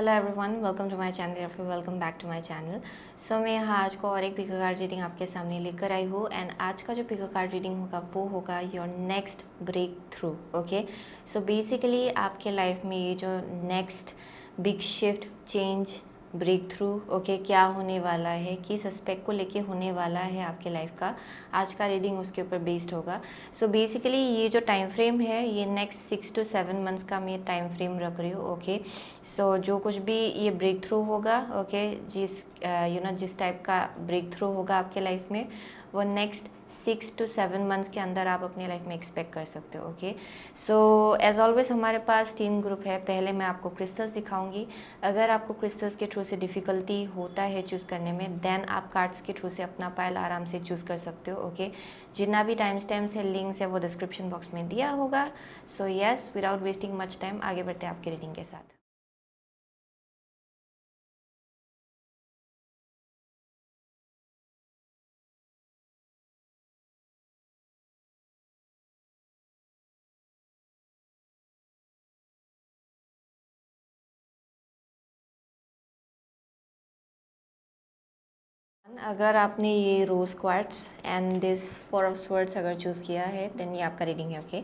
Hello everyone, welcome to my channel या फिर welcome back to my channel. So मैं यहाँ आज को और एक पिको कार्ड रीडिंग आपके सामने लेकर आई हूँ एंड आज का जो पिको कार्ड रीडिंग होगा वो होगा your next breakthrough. Okay, so basically आपके लाइफ में ये जो next big shift, change, breakthrough, okay, क्या होने वाला है, किस एस्पेक्ट को लेके होने वाला है आपके लाइफ का, आज का रीडिंग उसके ऊपर बेस्ड होगा। सो बेसिकली ये जो टाइम फ्रेम है ये नेक्स्ट 6 to 7 मंथ्स का मैं टाइम फ्रेम रख रही हूँ। ओके, सो जो कुछ भी ये ब्रेक थ्रू होगा, ओके, जिस टाइप का ब्रेक थ्रू होगा आपके लाइफ में वो नेक्स्ट 6 to 7 मंथ्स के अंदर आप अपनी लाइफ में एक्सपेक्ट कर सकते हो। ओके, सो एज ऑलवेज हमारे पास 3 ग्रुप है। पहले मैं आपको क्रिस्टल्स दिखाऊंगी। अगर आपको क्रिस्टल्स के थ्रू से डिफ़िकल्टी होता है चूज़ करने में, देन आप कार्ड्स के थ्रू से अपना पाइल आराम से चूज़ कर सकते हो। ओके, जितना भी टाइम स्टैम्प्स है, लिंक्स है, वो डिस्क्रिप्शन बॉक्स में दिया होगा। So yes, without wasting much time आगे बढ़ते हैं आपके रीडिंग के साथ। अगर आपने ये rose quartz and this 4 of swords अगर चूज़ किया है देन ये आपका रीडिंग है। Okay,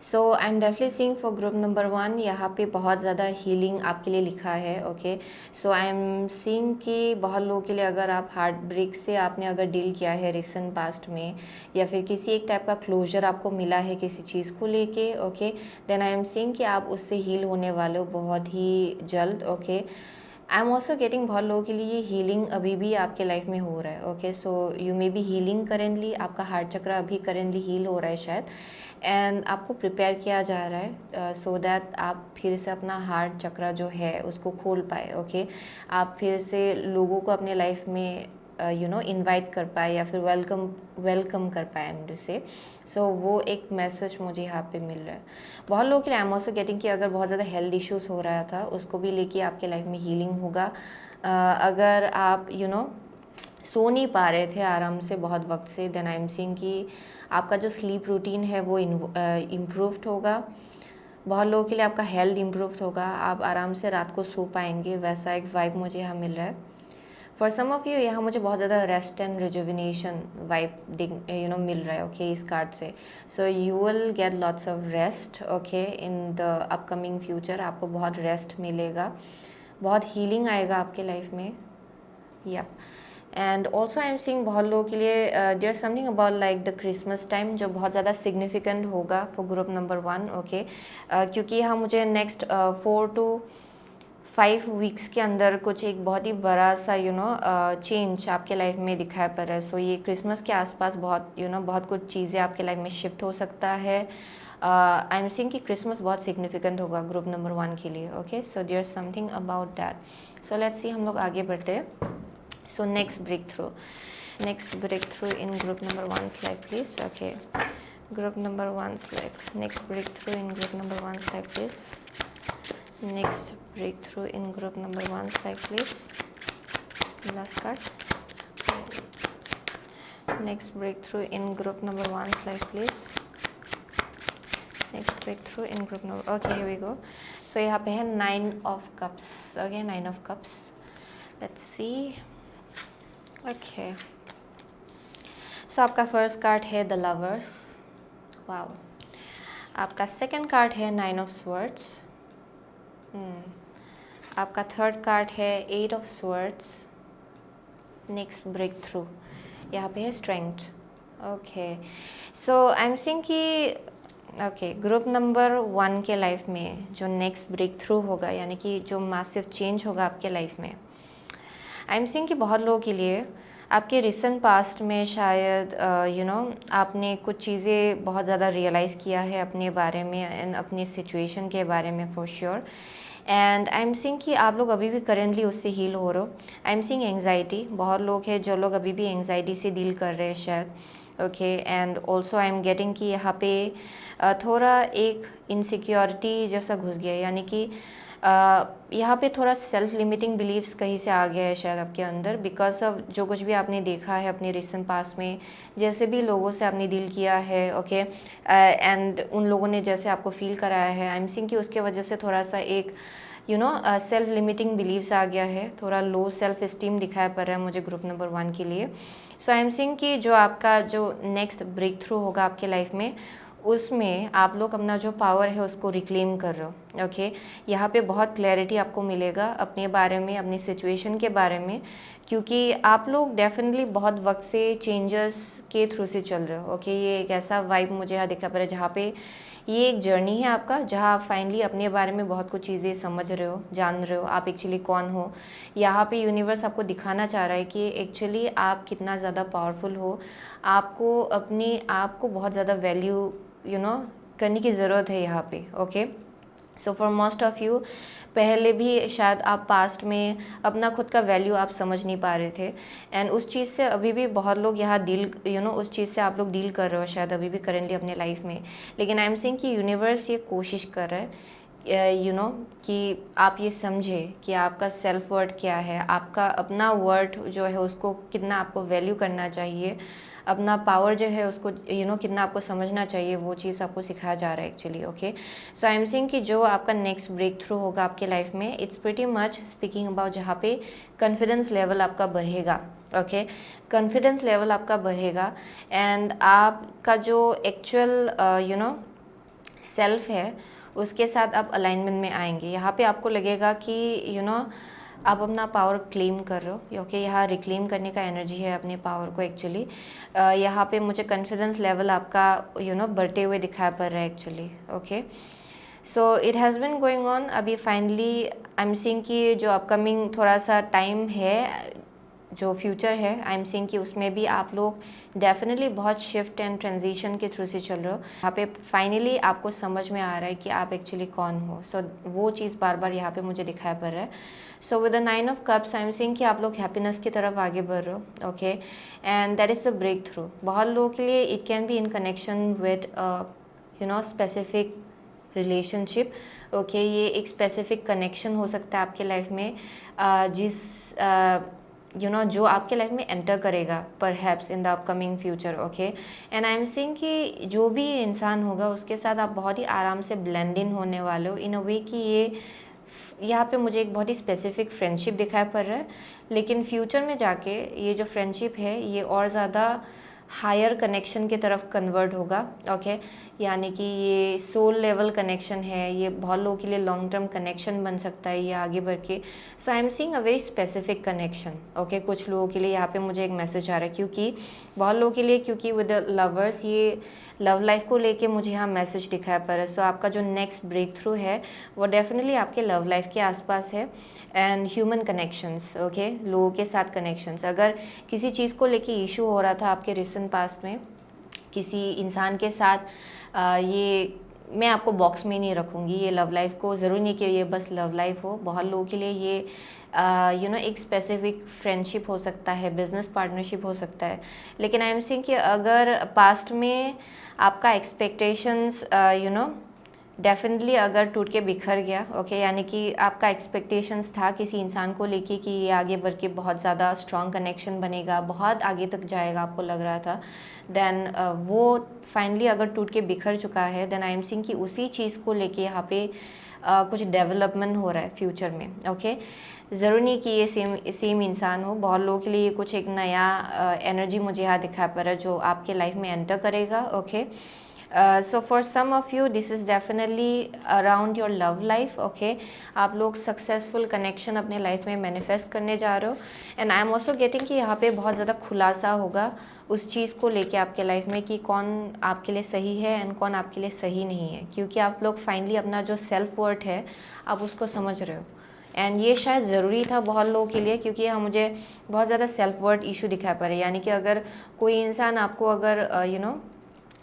so I am definitely seeing for group number 1 यहाँ पे बहुत ज़्यादा हीलिंग आपके लिए लिखा है। Okay, so I am seeing कि बहुत लोगों के लिए अगर आप हार्ट ब्रेक से आपने अगर डील किया है रिसेंट पास्ट में, या फिर किसी एक टाइप का क्लोजर आपको मिला है किसी चीज़ को लेके, okay, then I am seeing कि आप उससे हील होने वाले हो बहुत ही जल्द। Okay, I am also getting बहुत लोगों के लिए हीलिंग अभी भी आपके लाइफ में हो रहा है। Okay, so you may be healing currently, आपका हार्ट चक्र अभी करेंटली हील हो रहा है शायद, एंड आपको प्रिपेयर किया जा रहा है सो दैट आप फिर से अपना हार्ट चक्र जो है उसको खोल पाए। ओके, आप फिर से लोगों को अपने लाइफ में इनवाइट कर पाए या फिर वेलकम कर पाए, एम टू से। सो वो एक मैसेज मुझे यहाँ पे मिल रहा है बहुत लोगों के लिए। आई एम ऑल्सो गेटिंग कि अगर बहुत ज़्यादा हेल्थ इश्यूज़ हो रहा था उसको भी लेके आपके लाइफ में हीलिंग होगा। अगर आप सो नहीं पा रहे थे आराम से बहुत वक्त से, देन आई एम सीइंग कि आपका जो स्लीप रूटीन है वो इम्प्रूव्ड होगा। बहुत लोगों के लिए आपका हेल्थ इम्प्रूव्ड होगा, आप आराम से रात को सो पाएंगे, वैसा एक वाइब मुझे यहाँ मिल रहा है। फॉर सम ऑफ यू यहाँ मुझे बहुत ज़्यादा रेस्ट एंड रिजुविनेशन वाइब मिल रहा है। ओके, इस कार्ड से। So you will get lots of rest. Okay, in the upcoming future आपको बहुत रेस्ट मिलेगा, बहुत हीलिंग आएगा आपके लाइफ में। Yup, and also I am seeing बहुत लोगों के लिए there something about like the Christmas time जो बहुत ज़्यादा सिग्निफिकेंट होगा फॉर ग्रुप नंबर 1। ओके, क्योंकि यहाँ मुझे नेक्स्ट 4 to 5 वीक्स के अंदर कुछ एक बहुत ही बड़ा सा चेंज आपके लाइफ में दिखाई पड़ रहा है। सो ये क्रिसमस के आसपास बहुत बहुत कुछ चीज़ें आपके लाइफ में शिफ्ट हो सकता है। आई एम सीइंग कि क्रिसमस बहुत सिग्निफिकेंट होगा ग्रुप नंबर 1 के लिए। Okay, so there something about that. So let's see, हम लोग आगे बढ़ते हैं। So next breakthrough in group number 1's life please. Okay, group number 1's life, next breakthrough in group number 1's life please. Next breakthrough in group number 1's life please. Last card. Next breakthrough in group number 1's life please. Next breakthrough in group number, okay, here we go. So यहाँ पे है 9 of cups. Okay, 9 of cups. Let's see. Okay, so आपका first card है the lovers. Wow. आपका second card है 9 of swords. आपका third card है 8 of swords. Next breakthrough यहाँ पे है strength. Okay, so I am seeing कि ओके, ग्रुप नंबर 1 के लाइफ में जो नेक्स्ट ब्रेक थ्रू होगा, यानी कि जो मैसिव चेंज होगा आपके लाइफ में, आई एम सीइंग कि बहुत लोगों के लिए आपके रिसेंट पास्ट में शायद आपने कुछ चीज़ें बहुत ज़्यादा रियलाइज़ किया है अपने बारे में एंड अपने सिचुएशन के बारे में for sure. And I am seeing कि आप लोग अभी भी करेंटली उससे हील हो रहे हो। आई एम सीइंग एंग्जाइटी, बहुत लोग हैं जो लोग अभी भी एंग्जाइटी से डील कर रहे हैं शायद। Okay, and also I am getting कि यहाँ पे थोड़ा एक इनसिक्योरिटी जैसा घुस गया है, यानी कि यहाँ पे थोड़ा सेल्फ लिमिटिंग बिलीव्स कहीं से आ गया है शायद आपके अंदर, बिकॉज ऑफ जो कुछ भी आपने देखा है अपने रिसेंट पास्ट में, जैसे भी लोगों से आपने डील किया है। ओके, एंड उन लोगों ने जैसे आपको फील कराया है, आई एम सीइंग कि उसके वजह से थोड़ा सा एक सेल्फ लिमिटिंग बिलीव्स आ गया है, थोड़ा लो सेल्फ इस्टीम दिखाई पड़ रहा है मुझे ग्रुप नंबर 1 के लिए। सो आई एम सीइंग कि जो आपका जो नेक्स्ट ब्रेक थ्रू होगा आपके लाइफ में, उसमें आप लोग अपना जो पावर है उसको रिक्लेम कर रहे हो। ओके, यहाँ पे बहुत क्लैरिटी आपको मिलेगा अपने बारे में, अपनी सिचुएशन के बारे में, क्योंकि आप लोग डेफिनेटली बहुत वक्त से चेंजेस के थ्रू से चल रहे हो। ओके, ये एक ऐसा वाइब मुझे यहाँ दिखा पड़ रहा है जहाँ पे ये एक जर्नी है आपका, जहाँ आप फाइनली अपने बारे में बहुत कुछ चीज़ें समझ रहे हो, जान रहे हो आप एक्चुअली कौन हो। यहाँ पे यूनिवर्स आपको दिखाना चाह रहा है कि एक्चुअली आप कितना ज़्यादा पावरफुल हो, आपको अपने आप को बहुत ज़्यादा वैल्यू करने की ज़रूरत है यहाँ पे। Okay, so for most of you पहले भी शायद आप पास्ट में अपना खुद का वैल्यू आप समझ नहीं पा रहे थे, एंड उस चीज़ से अभी भी बहुत लोग यहाँ डील उस चीज़ से आप लोग डील कर रहे हो शायद अभी भी करेंटली अपने लाइफ में। लेकिन आई एम सेइंग कि यूनिवर्स ये कोशिश कर रहा है कि आप ये समझे कि आपका सेल्फ वर्थ क्या है, आपका अपना वर्थ जो है उसको कितना आपको वैल्यू करना चाहिए, अपना पावर जो है उसको कितना आपको समझना चाहिए, वो चीज़ आपको सिखाया जा रहा है actually. Okay, so I am saying कि जो आपका नेक्स्ट ब्रेक थ्रू होगा आपके लाइफ में, it's pretty much speaking about जहाँ पे कॉन्फिडेंस लेवल आपका बढ़ेगा। ओके, कॉन्फिडेंस लेवल आपका बढ़ेगा, एंड आपका जो एक्चुअल सेल्फ है उसके साथ आप अलाइनमेंट में आएंगे। यहाँ पे आपको लगेगा कि आप अपना पावर क्लेम कर रहे हो। ओके, यहाँ रिक्लेम करने का एनर्जी है अपने पावर को एक्चुअली। यहाँ पे मुझे कॉन्फिडेंस लेवल आपका बढ़ते हुए दिखाई पड़ रहा है actually. Okay, so it has been going on. अभी फाइनली आई एम सीइंग कि जो अपकमिंग थोड़ा सा टाइम है, जो फ्यूचर है, आई एम सीइंग कि उसमें भी आप लोग डेफिनेटली बहुत शिफ्ट एंड ट्रांजिशन के थ्रू से चल रहे हो। यहाँ पे फाइनली आपको समझ में आ रहा है कि आप एक्चुअली कौन हो। सो वो चीज़ बार बार यहाँ पे मुझे दिखाई पड़ रहा है। So with the 9 of cups I am seeing कि आप लोग हैप्पीनेस की तरफ आगे बढ़ रहे हो। Okay, and that is the breakthrough. बहुत लोगों के लिए it can be in connection with specific relationship. Okay, ये एक स्पेसिफिक कनेक्शन हो सकता है आपके लाइफ में, जो आपके लाइफ में एंटर करेगा perhaps in the upcoming future. Okay, and I am seeing कि जो भी इंसान होगा उसके साथ आप बहुत ही आराम से ब्लेंड इन होने वाले हो, इन अ वे कि ये यहाँ पे मुझे एक बहुत ही स्पेसिफिक फ्रेंडशिप दिखाई पड़ रहा है, लेकिन फ्यूचर में जाके ये जो फ्रेंडशिप है ये और ज़्यादा हायर कनेक्शन की तरफ कन्वर्ट होगा। ओके, यानी कि ये सोल लेवल कनेक्शन है, ये बहुत लोगों के लिए लॉन्ग टर्म कनेक्शन बन सकता है ये आगे बढ़ के। So I am seeing a very specific connection. Okay, कुछ लोगों के लिए यहाँ पे मुझे एक मैसेज आ रहा है, क्योंकि बहुत लोगों के लिए, क्योंकि विद द लवर्स ये लव लाइफ को लेके मुझे यहाँ मैसेज दिखाया पड़ रहा है। सो आपका जो नेक्स्ट ब्रेक थ्रू है वो डेफिनेटली आपके लव लाइफ के आसपास है, एंड ह्यूमन कनेक्शंस। ओके, लोगों के साथ कनेक्शंस। अगर किसी चीज़ को लेके इशू हो रहा था आपके रिसेंट पास्ट में किसी इंसान के साथ, ये मैं आपको बॉक्स में नहीं रखूँगी, ये लव लाइफ को ज़रूरी नहीं कि ये बस लव लाइफ हो। बहुत लोगों के लिए ये एक स्पेसिफिक फ्रेंडशिप हो सकता है, बिजनेस पार्टनरशिप हो सकता है। लेकिन आई एम सीइंग कि अगर पास्ट में आपका एक्सपेक्टेशंस डेफिनेटली अगर टूट के बिखर गया, ओके, यानी कि आपका एक्सपेक्टेशंस था किसी इंसान को लेके कि ये आगे बढ़ के बहुत ज़्यादा स्ट्रॉन्ग कनेक्शन बनेगा, बहुत आगे तक जाएगा, आपको लग रहा था, देन वो फाइनली अगर टूट के बिखर चुका है, देन आई एम सीइंग कि उसी चीज़ को लेके यहाँ पे कुछ डेवलपमेंट हो रहा है फ्यूचर में। ओके, ज़रूरी नहीं कि ये सेम इंसान हो। बहुत लोगों के लिए कुछ एक नया एनर्जी मुझे यहाँ दिखा पड़ रहा है जो आपके लाइफ में एंटर करेगा। Okay, so for some of you this is definitely around your love life. Okay, आप लोग सक्सेसफुल कनेक्शन अपने लाइफ में मैनिफेस्ट करने जा रहे हो, and I am also getting कि यहाँ पे बहुत ज़्यादा खुलासा होगा उस चीज़ को लेके आपके लाइफ में कि कौन आपके लिए सही है एंड कौन आपके लिए सही नहीं है, क्योंकि आप लोग फाइनली अपना जो सेल्फ वर्थ है आप उसको समझ रहे हो। एंड ये शायद ज़रूरी था बहुत लोगों के लिए, क्योंकि यहाँ मुझे बहुत ज़्यादा सेल्फ वर्थ इशू दिखाई पड़ रहा है। यानी कि अगर कोई इंसान आपको अगर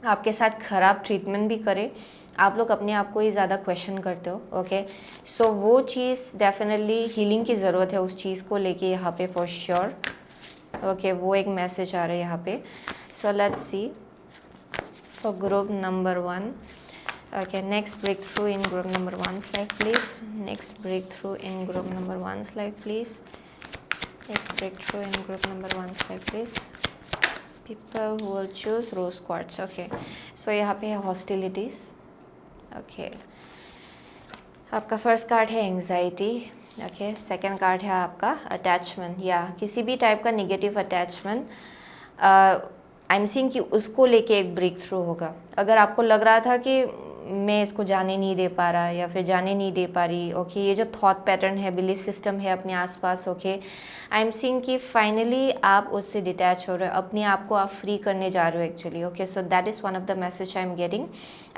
आपके साथ ख़राब ट्रीटमेंट भी करे, आप लोग अपने आप को ही ज़्यादा क्वेश्चन करते हो। ओके, सो वो चीज़ डेफिनेटली हीलिंग की ज़रूरत है उस चीज़ को लेके यहाँ पे फॉर श्योर। ओके, वो एक मैसेज आ रहा है यहाँ पे। सो let's see for group number 1। Okay, next breakthrough in group number 1's life, please. Next breakthrough in group number 1's life, please. Next breakthrough in group number 1's life, please. People who will choose rose quartz. Okay, so यहाँ पे है hostilities. Okay, आपका first card है anxiety, okay. Second card है आपका attachment या किसी भी टाइप का negative attachment. I am seeing कि उसको लेके एक ब्रेक थ्रू होगा। अगर आपको लग रहा था कि मैं इसको जाने नहीं दे पा रहा या फिर जाने नहीं दे पा रही, ओके, ये जो थॉट पैटर्न है, बिलीफ सिस्टम है अपने आसपास, ओके, आई एम सीइंग कि फाइनली आप उससे डिटैच हो रहे हो, अपने आप को आप फ्री करने जा रहे हो actually, okay. So that is one of the message I am getting.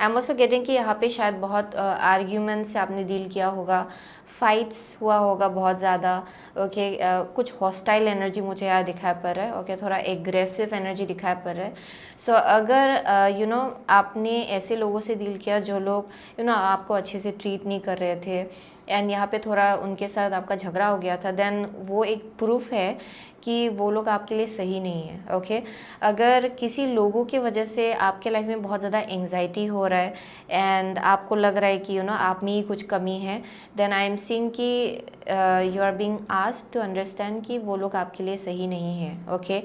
I am also getting कि यहाँ पे शायद बहुत आर्ग्यूमेंट से आपने डील किया होगा, फाइट्स हुआ होगा बहुत ज़्यादा, ओके। कुछ हॉस्टाइल एनर्जी मुझे यहाँ दिखाई पड़ रहा है, ओके, थोड़ा एग्रेसिव एनर्जी दिखाई पड़ रहा है। सो अगर यू नो आपने ऐसे लोगों से डील किया जो लोग यू नो आपको अच्छे से ट्रीट नहीं कर रहे थे एंड यहाँ पे थोड़ा उनके साथ आपका झगड़ा हो गया था, देन वो एक प्रूफ है कि वो लोग आपके लिए सही नहीं है, ओके। अगर किसी लोगों की वजह से आपके लाइफ में बहुत ज़्यादा एंग्जाइटी हो रहा है एंड आपको लग रहा है कि यू नो आप में ही कुछ कमी है, देन आई एम सीइंग कि you are being asked to understand कि वो लोग आपके लिए सही नहीं है, ओके।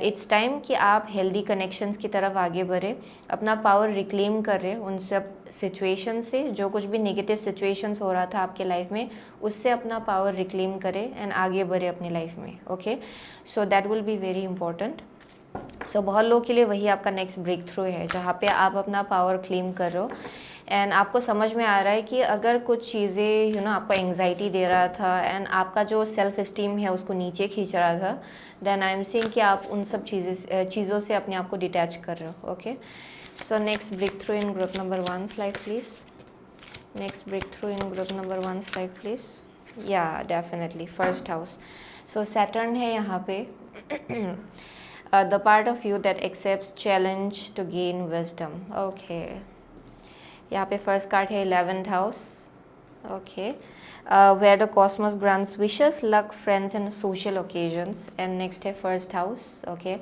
इट्स टाइम कि आप हेल्दी कनेक्शंस की तरफ आगे बढ़े, अपना पावर रिक्लेम कर रहे उन सब सिचुएशन से, जो कुछ भी नेगेटिव सिचुएशंस हो रहा था आपके लाइफ में, उससे अपना पावर रिक्लेम करें एंड आगे बढ़े अपनी लाइफ में, okay. So that will be very important. So बहुत लोगों के लिए वही आपका नेक्स्ट ब्रेक थ्रू है, जहाँ पे आप अपना पावर क्लेम कर रहे हो एंड आपको समझ में आ रहा है कि अगर कुछ चीज़ें यू नो आपको एंग्जाइटी दे रहा था एंड आपका जो सेल्फ इस्टीम है उसको नीचे खींच रहा था, देन आई एम सीइंग कि आप उन सब चीज़ों से अपने आप को डिटैच कर रहे हो, okay. So next breakthrough in group number 1's life please. Next breakthrough in group number 1's life please. या definitely first house. So Saturn है यहाँ पे। The part of you that accepts challenge to gain wisdom, okay. यहाँ पे first card है 11th house, okay, where the cosmos grants wishes, luck, friends and social occasions. And next है first house, okay,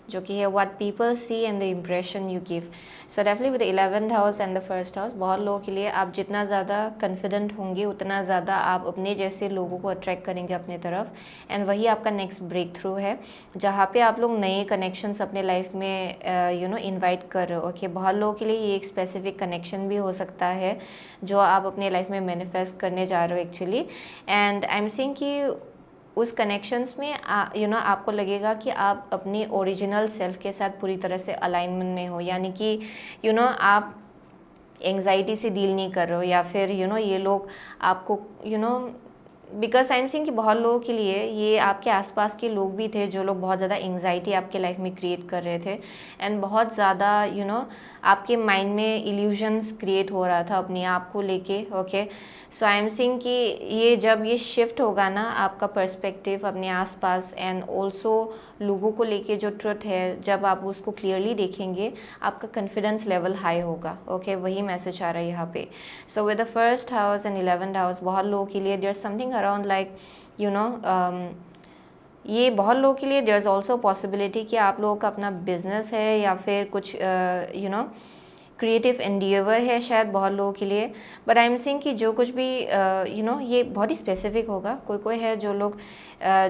जो कि है what people see and the impression you give. So definitely with 11th house and the first house, बहुत लोगों के लिए आप जितना ज़्यादा कॉन्फिडेंट होंगे उतना ज़्यादा आप अपने जैसे लोगों को अट्रैक्ट करेंगे अपने तरफ एंड वही आपका नेक्स्ट ब्रेक थ्रू है, जहाँ पे आप लोग नए कनेक्शंस अपने लाइफ में यू नो इन्वाइट कर रहे हो, ओके। बहुत लोगों के लिए ये एक स्पेसिफिक कनेक्शन भी हो सकता है जो आप अपने लाइफ में मैनिफेस्ट करने जा रहे हो actually. And I am saying कि उस कनेक्शंस में यू नो आपको लगेगा कि आप अपनी ओरिजिनल सेल्फ के साथ पूरी तरह से अलाइनमेंट में हो, यानी कि यू नो आप एंग्जाइटी से डील नहीं कर रहे हो या फिर यू नो ये लोग आपको you know because I am seeing कि बहुत लोगों के लिए ये आपके आसपास के लोग भी थे जो लोग बहुत ज़्यादा एंग्जाइटी आपके लाइफ में क्रिएट कर रहे थे एंड बहुत ज़्यादा यू नो आपके माइंड में इल्यूजन्स क्रिएट हो रहा था अपने आप को लेके, okay. So I am seeing कि ये जब ये शिफ्ट होगा ना आपका पर्सपेक्टिव अपने आसपास एंड ऑल्सो लोगों को लेके जो ट्रुथ है, जब आप उसको क्लियरली देखेंगे आपका कॉन्फिडेंस लेवल हाई होगा, ओके। वही मैसेज आ रहा है यहाँ पे। So with the first house and 11th house, बहुत लोगों के लिए there something around like you know ये बहुत लोगों के लिए देयर इज़ ऑल्सो पॉसिबिलिटी कि आप लोगों का अपना बिजनेस है या फिर कुछ यू नो क्रिएटिव एंडिएवर है शायद बहुत लोगों के लिए। बट आई एम सीइंग कि जो कुछ भी यू नो ये बहुत ही स्पेसिफिक होगा। कोई कोई है जो लोग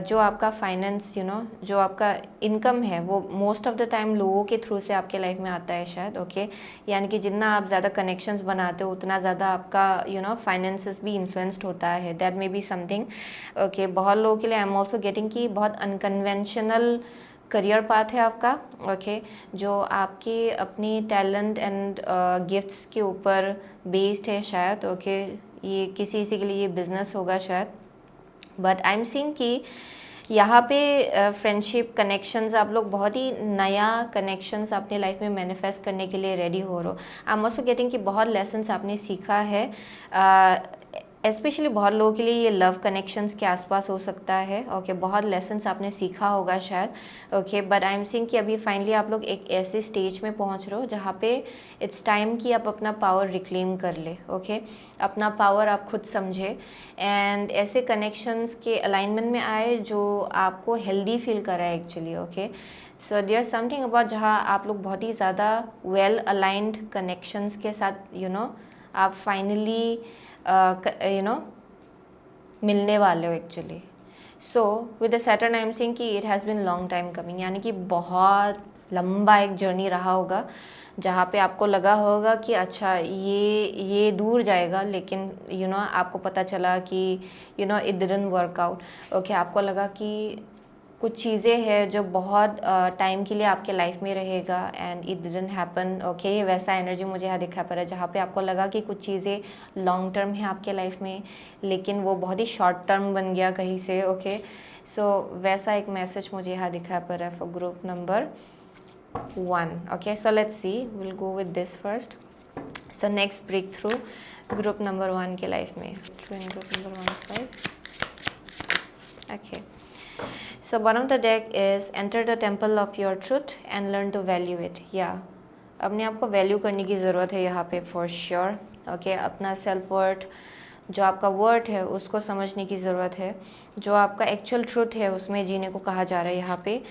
जो आपका फाइनेंस यू नो जो आपका इनकम है वो मोस्ट ऑफ द टाइम लोगों के थ्रू से आपके लाइफ में आता है शायद, ओके। यानी कि जितना आप ज़्यादा कनेक्शंस बनाते हो उतना ज़्यादा आपका यू नो फाइनेंसेस भी इन्फ्लुएंस्ड होता है, that may be something, okay. बहुत लोगों के लिए आई एम ऑल्सो गेटिंग कि बहुत अनकन्वेंशनल करियर पाथ है आपका, ओके, जो आपके अपनी टैलेंट एंड गिफ्ट्स के ऊपर बेस्ड है शायद, ओके। ये किसी के लिए ये बिजनेस होगा शायद। बट आई एम सीइंग कि यहाँ पे फ्रेंडशिप कनेक्शंस आप लोग बहुत ही नया कनेक्शंस अपने लाइफ में मैनिफेस्ट करने के लिए रेडी हो रहे हो। आई एम ऑल्सो गेटिंग कि बहुत लेसन्स आपने सीखा है, स्पेशली बहुत लोगों के लिए ये लव कनेक्शंस के आसपास हो सकता है, ओके। बहुत लेसन्स आपने सीखा होगा शायद, okay. But I am seeing कि अभी फाइनली आप लोग एक ऐसे स्टेज में पहुंच रहे हो जहाँ पे इट्स टाइम कि आप अपना पावर रिक्लेम कर ले, ओके। अपना पावर आप खुद समझे एंड ऐसे कनेक्शंस के अलाइनमेंट में आए जो आपको हेल्दी फील कराए actually, okay. So there something about जहाँ आप लोग बहुत ही ज़्यादा वेल अलाइंड कनेक्शंस के साथ यू नो आप फाइनली यू नो मिलने वाले हो actually. So with the Saturn I am seeing कि it has been long time coming, यानी कि बहुत लंबा एक जर्नी रहा होगा जहाँ पे आपको लगा होगा कि अच्छा ये दूर जाएगा, लेकिन आपको पता चला कि it didn't work out. Okay, आपको लगा कि कुछ चीज़ें हैं जो बहुत टाइम के लिए आपके लाइफ में रहेगा and it didn't happen. Okay, ये वैसा एनर्जी मुझे यहाँ दिखा पड़ रहा है जहाँ पे आपको लगा कि कुछ चीज़ें लॉन्ग टर्म है आपके लाइफ में, लेकिन वो बहुत ही शॉर्ट टर्म बन गया कहीं से। ओके, सो वैसा एक मैसेज मुझे यहाँ दिखा पड़ रहा है for group number 1। Okay, so let's see, will go with this first. So next breakthrough group number 1 के लाइफ में, through in group number 1 life. Okay, so bottom of the deck is enter the temple of your truth and learn to value it। या अपने आप को value करने की ज़रूरत है यहाँ पे फॉर श्योर। ओके, अपना सेल्फ वर्थ, जो आपका वर्थ है उसको समझने की ज़रूरत है। जो आपका एक्चुअल ट्रूथ है उसमें जीने को कहा जा रहा है यहाँ पे।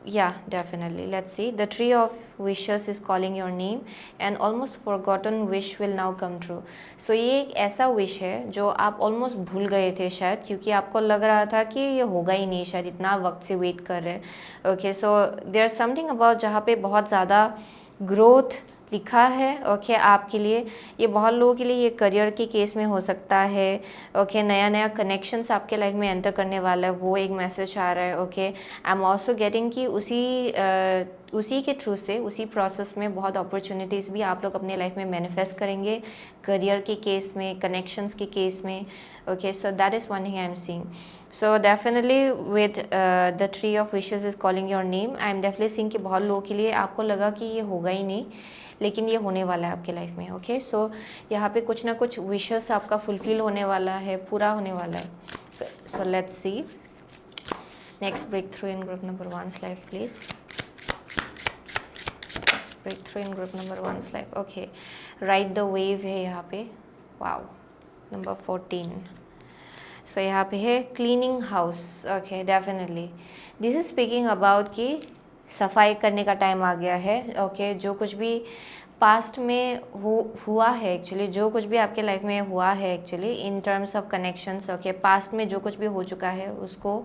Yeah, definitely. Let's see. The tree of wishes is calling your name and almost forgotten wish will now come true। So ये एक ऐसा विश है जो आप ऑलमोस्ट भूल गए थे शायद, क्योंकि आपको लग रहा था कि ये होगा ही नहीं, शायद इतना वक्त से वेट कर रहे हैं। Okay, so there something about जहाँ पे बहुत ज़्यादा ग्रोथ लिखा है। ओके, आपके लिए, ये बहुत लोगों के लिए ये करियर के केस में हो सकता है। ओके, नया नया कनेक्शंस आपके लाइफ में एंटर करने वाला है, वो एक मैसेज आ रहा है। Okay, I am also getting कि उसी के थ्रू से, उसी प्रोसेस में बहुत अपॉर्चुनिटीज़ भी आप लोग अपने लाइफ में मैनिफेस्ट करेंगे, करियर के केस में, कनेक्शंस के केस में। Okay, so that is one thing I am seeing. So definitely with the tree of wishes is calling your name, I am definitely seeing कि बहुत लोगों के लिए आपको लगा कि ये होगा ही नहीं, लेकिन ये होने वाला है आपके लाइफ में। ओके, सो यहाँ पे कुछ ना कुछ विशेस आपका फुलफिल होने वाला है, पूरा होने वाला है। So let's see next breakthrough in group number 1's life please. Breakthrough in group number 1's life. Okay, ride the wave है यहाँ पे। Wow, number 14। सो यहाँ पे है cleaning house. Okay, definitely this is speaking about कि सफाई करने का टाइम आ गया है। ओके, जो कुछ भी पास्ट में हुआ है, एक्चुअली जो कुछ भी आपके लाइफ में हुआ है actually in terms of connections. Okay, past में जो कुछ भी हो चुका है उसको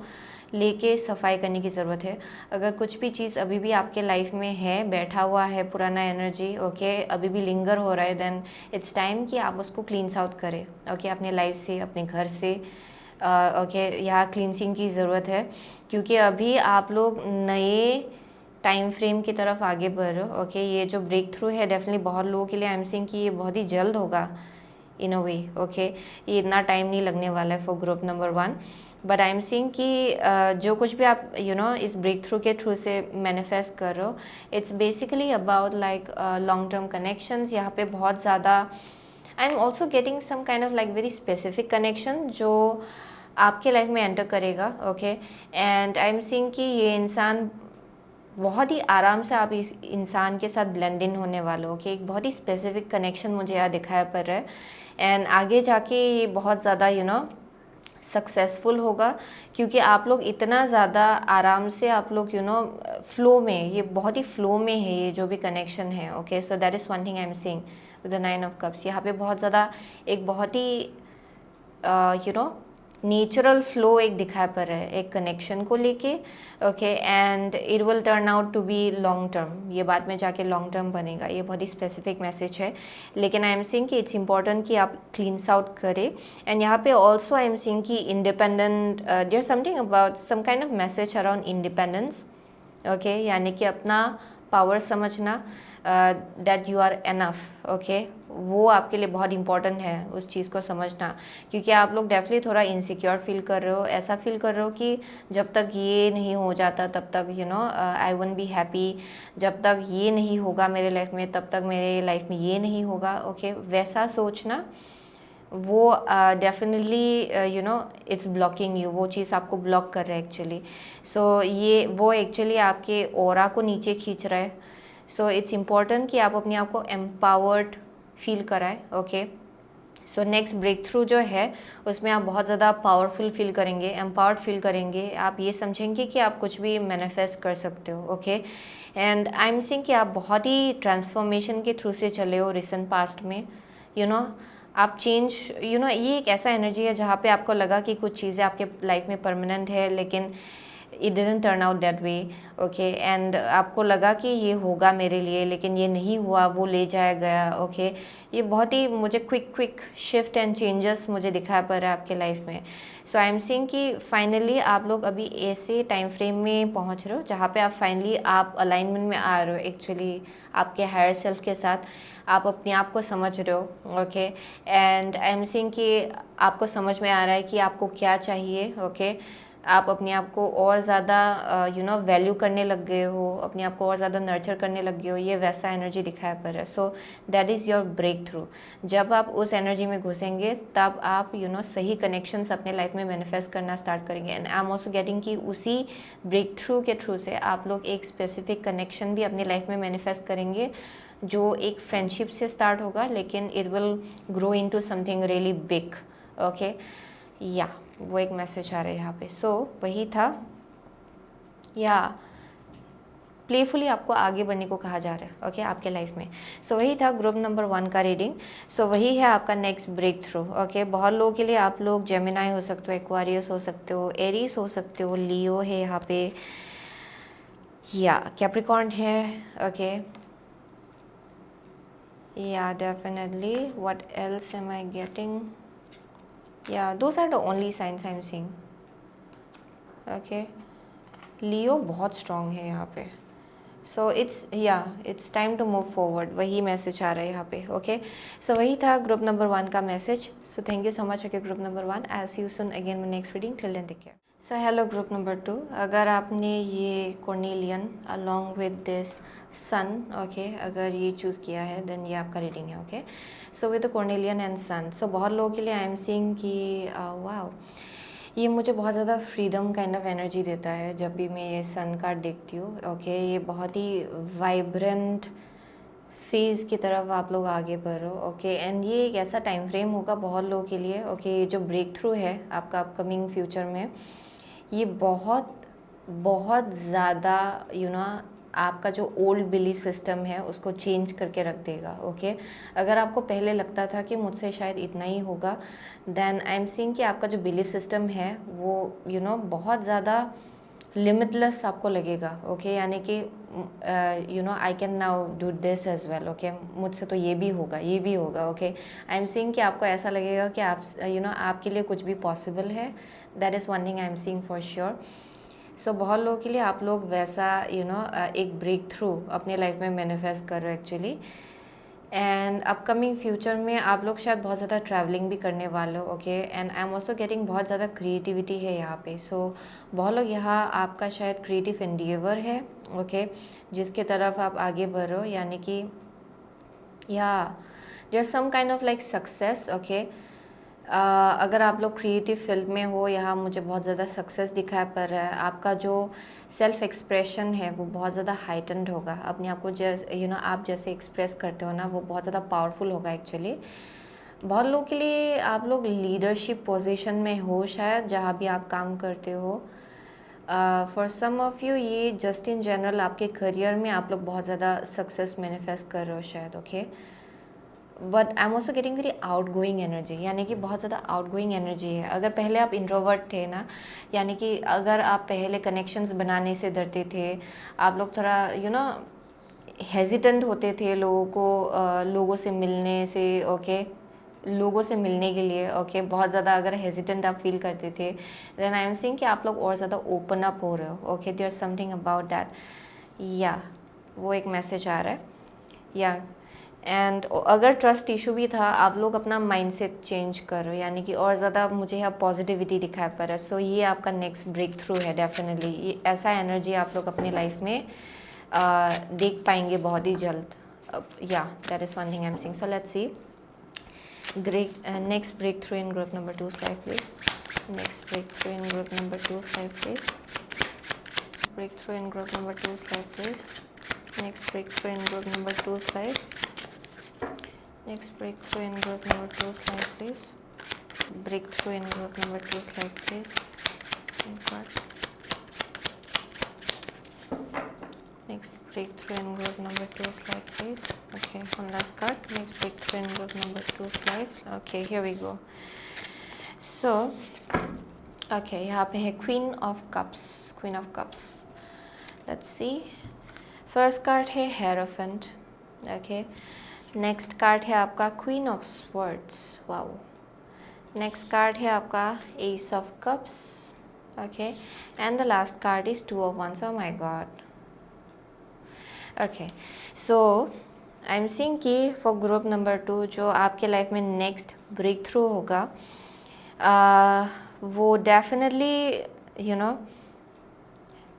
लेके सफाई करने की ज़रूरत है। अगर कुछ भी चीज़ अभी भी आपके लाइफ में है, बैठा हुआ है पुराना एनर्जी, ओके, अभी भी लिंगर हो रहा है, देन इट्स टाइम कि आप उसको क्लींस आउट करें। ओके, अपने लाइफ से, अपने घर से। ओके, यहाँ क्लींसिंग की ज़रूरत है, क्योंकि अभी आप लोग नए टाइम फ्रेम की तरफ आगे बढ़ रहे हो। ओके, ये जो ब्रेक थ्रू है डेफिनेटली बहुत लोगों के लिए आई एम सेइंग कि ये बहुत ही जल्द होगा इन अ वे। ओके, ये इतना टाइम नहीं लगने वाला है for group number 1, but I am seeing कि जो कुछ भी आप इस ब्रेक थ्रू के थ्रू से मैनिफेस्ट कर रहे हो, it's basically about like long term connections. यहाँ पे बहुत ज़्यादा I am also getting some kind of like very specific connection जो आपके लाइफ में एंटर करेगा। Okay, and I am seeing कि ये इंसान बहुत ही आराम से आप इस इंसान के साथ ब्लेंड इन होने वाले हो। कि एक बहुत ही स्पेसिफिक कनेक्शन मुझे यहाँ दिखाया पड़ रहा है, एंड आगे जाके ये बहुत ज़्यादा सक्सेसफुल होगा, क्योंकि आप लोग इतना ज़्यादा आराम से आप लोग फ्लो में, ये बहुत ही फ्लो में है ये जो भी कनेक्शन है। Okay, so that is one thing I am seeing with the 9 of cups. यहाँ पे बहुत ज़्यादा एक बहुत ही नेचुरल फ्लो एक दिखाया पड़ रहा है एक कनेक्शन को लेके। Okay, and it will turn out to be long term, ये बाद में जाके लॉन्ग टर्म बनेगा। ये बहुत ही स्पेसिफिक मैसेज है, लेकिन आई एम सीइंग कि इट्स इंपॉर्टेंट कि आप क्लींस आउट करें। एंड यहाँ पे ऑल्सो आई एम सीइंग कि independent, there something about some kind of message around independence. Okay, यानी कि अपना पावर समझना, that you are enough. Okay, वो आपके लिए बहुत इंपॉर्टेंट है उस चीज़ को समझना, क्योंकि आप लोग डेफिनेटली थोड़ा इनसिक्योर फील कर रहे हो, ऐसा फील कर रहे हो कि जब तक ये नहीं हो जाता तब तक आई वोंट बी हैप्पी, जब तक ये नहीं होगा मेरे लाइफ में तब तक मेरे लाइफ में ये नहीं होगा। ओके, वैसा सोचना वो डेफिनेटली इट्स ब्लॉकिंग यू, वो चीज़ आपको ब्लॉक कर रहा है एक्चुअली। सो ये वो एक्चुअली आपके ऑरा को नीचे खींच रहा है। सो इट्स इम्पॉर्टेंट कि आप अपने आप को एम्पावर्ड फील कराएं। Okay, so next breakthrough जो है उसमें आप बहुत ज़्यादा पावरफुल फील करेंगे, एम्पावर्ड फील करेंगे। आप ये समझेंगे कि आप कुछ भी मैनिफेस्ट कर सकते हो। Okay, and I am seeing कि आप बहुत ही ट्रांसफॉर्मेशन के थ्रू से चले हो रिसेंट पास्ट में। आप चेंज ये एक ऐसा एनर्जी है जहाँ पे आपको लगा कि कुछ चीज़ें आपके लाइफ में परमानेंट है, लेकिन it didn't turn out that way, okay, and आपको लगा कि ये होगा मेरे लिए, लेकिन ये नहीं हुआ, वो ले जाया गया, ओके। ये बहुत ही मुझे क्विक शिफ्ट एंड चेंजेस मुझे दिखाई पड़ रहा है आपके लाइफ में। सो आई एम सीइंग कि फाइनली आप लोग अभी ऐसे टाइम फ्रेम में पहुंच रहे हो जहाँ पे आप फाइनली आप अलाइनमेंट में आ रहे हो एक्चुअली आपके हायर सेल्फ के साथ। आप अपने आप को समझ रहे हो, okay, and I am seeing कि आपको समझ में आ रहा है कि आपको क्या चाहिए, ओके। आप अपने आप को और ज़्यादा वैल्यू करने लग गए हो, अपने आप को और ज़्यादा नर्चर करने लग गए हो, ये वैसा एनर्जी दिखाया पर है। So that is your breakthrough. जब आप उस एनर्जी में घुसेंगे तब आप सही कनेक्शंस अपने लाइफ में मैनिफेस्ट करना स्टार्ट करेंगे। And I am also getting कि उसी ब्रेक थ्रू के थ्रू से आप लोग एक स्पेसिफिक कनेक्शन भी अपने लाइफ में मैनिफेस्ट करेंगे, जो एक फ्रेंडशिप से स्टार्ट होगा, लेकिन it will grow into something really big, okay. या वो एक मैसेज आ रहा है यहाँ पे। सो वही था, या प्लेफुली आपको आगे बढ़ने को कहा जा रहा है, ओके, आपके लाइफ में। सो वही था ग्रुप नंबर 1 का रीडिंग। सो वही है आपका नेक्स्ट ब्रेक थ्रू, ओके। बहुत लोगों के लिए आप लोग जेमिनाई हो सकते हो, एक्वारियस हो सकते हो, एरीज हो सकते हो, लियो है यहाँ पे, या कैप्रिकॉर्न है, ओके। या definitely, what else am I getting? Yeah, those are the only signs I'm seeing. Okay, Leo बहुत स्ट्रॉन्ग है यहाँ पे। So it's time to move forward, वही मैसेज आ रहा है यहाँ पे, ओके। सो वही था ग्रुप नंबर 1 का message. So thank you so much, okay, group number 1। I see you soon again my next reading, till then take care. So hello group number 2। अगर आपने ये carnelian along with this sun, okay, अगर ये choose किया है then ये आपका reading है, okay. So with the carnelian and sun, so बहुत लोगों के लिए आई एम सीइंग कि वाओ, ये मुझे बहुत ज़्यादा फ्रीडम काइंड ऑफ एनर्जी देता है जब भी मैं ये सन कार्ड देखती हूँ, ओके। ये बहुत ही वाइब्रेंट फेज़ की तरफ आप लोग आगे बढ़ो, ओके। एंड ये एक ऐसा टाइम फ्रेम होगा बहुत लोगों के लिए, ओके। ये जो ब्रेक थ्रू है आपका अपकमिंग फ्यूचर में, ये बहुत बहुत ज़्यादा आपका जो ओल्ड बिलीफ सिस्टम है उसको चेंज करके रख देगा, ओके। अगर आपको पहले लगता था कि मुझसे शायद इतना ही होगा, देन आई एम सीइंग कि आपका जो बिलीफ सिस्टम है वो बहुत ज़्यादा लिमिटलेस आपको लगेगा, ओके। यानी कि I can now do this as well, okay, मुझसे तो ये भी होगा, ये भी होगा, ओके। आई एम सीइंग कि आपको ऐसा लगेगा कि आप आपके लिए कुछ भी पॉसिबल है। That is one thing I am seeing for sure. So बहुत लोगों के लिए आप लोग वैसा एक ब्रेक थ्रू अपने लाइफ में मैनिफेस्ट कर रहे हो एक्चुअली। एंड अपकमिंग फ्यूचर में आप लोग शायद बहुत ज़्यादा ट्रैवलिंग भी करने वाले हो, okay. And I am also getting बहुत ज़्यादा क्रिएटिविटी है यहाँ पे। सो बहुत लोग यहाँ आपका शायद क्रिएटिव एंडिएवर है, ओके, जिसके तरफ आप आगे बढ़ रहे हो, यानी कि या there some kind of like success, okay. अगर आप लोग क्रिएटिव फील्ड में हो, यहाँ मुझे बहुत ज़्यादा सक्सेस दिखाई पड़ रहा है। आपका जो सेल्फ एक्सप्रेशन है वो बहुत ज़्यादा हाइटेंड होगा। अपने आप को आप जैसे एक्सप्रेस करते हो ना, वो बहुत ज़्यादा पावरफुल होगा एक्चुअली। बहुत लोगों के लिए आप लोग लीडरशिप पोजीशन में हो शायद, जहाँ भी आप काम करते हो। फॉर सम ऑफ यू ये जस्ट इन जनरल आपके करियर में आप लोग बहुत ज़्यादा सक्सेस मैनिफेस्ट कर रहे हो शायद, okay. But I am also getting very out going energy, यानी कि बहुत ज़्यादा आउट गोइंग एनर्जी है। अगर पहले आप इंट्रोवर्ट थे ना, यानी कि अगर आप पहले कनेक्शंस बनाने से डरते थे, आप लोग थोड़ा हेजिटेंट होते थे लोगों से मिलने से, ओके, लोगों से मिलने के लिए, ओके, बहुत ज़्यादा अगर हेजिटेंट आप फील करते थे, देन आई एम सीइंग कि आप लोग और ज़्यादा ओपन अप हो रहे हो, okay. There something about that, या वो एक मैसेज आ रहा है, या एंड अगर ट्रस्ट इशू भी था, आप लोग अपना माइंडसेट चेंज कर रहे हो, यानी कि और ज़्यादा मुझे यहाँ पॉजिटिविटी दिखाई पड़ रहा है। सो ये आपका नेक्स्ट ब्रेक थ्रू है डेफिनेटली। ये ऐसा एनर्जी आप लोग अपनी लाइफ में देख पाएंगे बहुत ही जल्द, या that is one thing I am seeing. So let's see next breakthrough in group number 2's life please. Next breakthrough in group number 2's life please. Breakthrough in group number 2's life please. Next breakthrough in group number 2's life. Next breakthrough in group number 2's life, please. Breakthrough in group number 2's life, please. Same card. Next breakthrough in group number 2's life, please. Okay, one last card. Next breakthrough in group number 2's life. Okay, here we go. So okay, यहाँ पे है queen of cups, queen of cups. Let's see, first card है hierophant. Okay, next card है आपका queen of swords. Wow. Next card है आपका ace of cups. Okay, and the last card is two of wands. Oh my god. Okay, so I am seeing कि for group number 2 जो आपके life में next break through होगा, वो definitely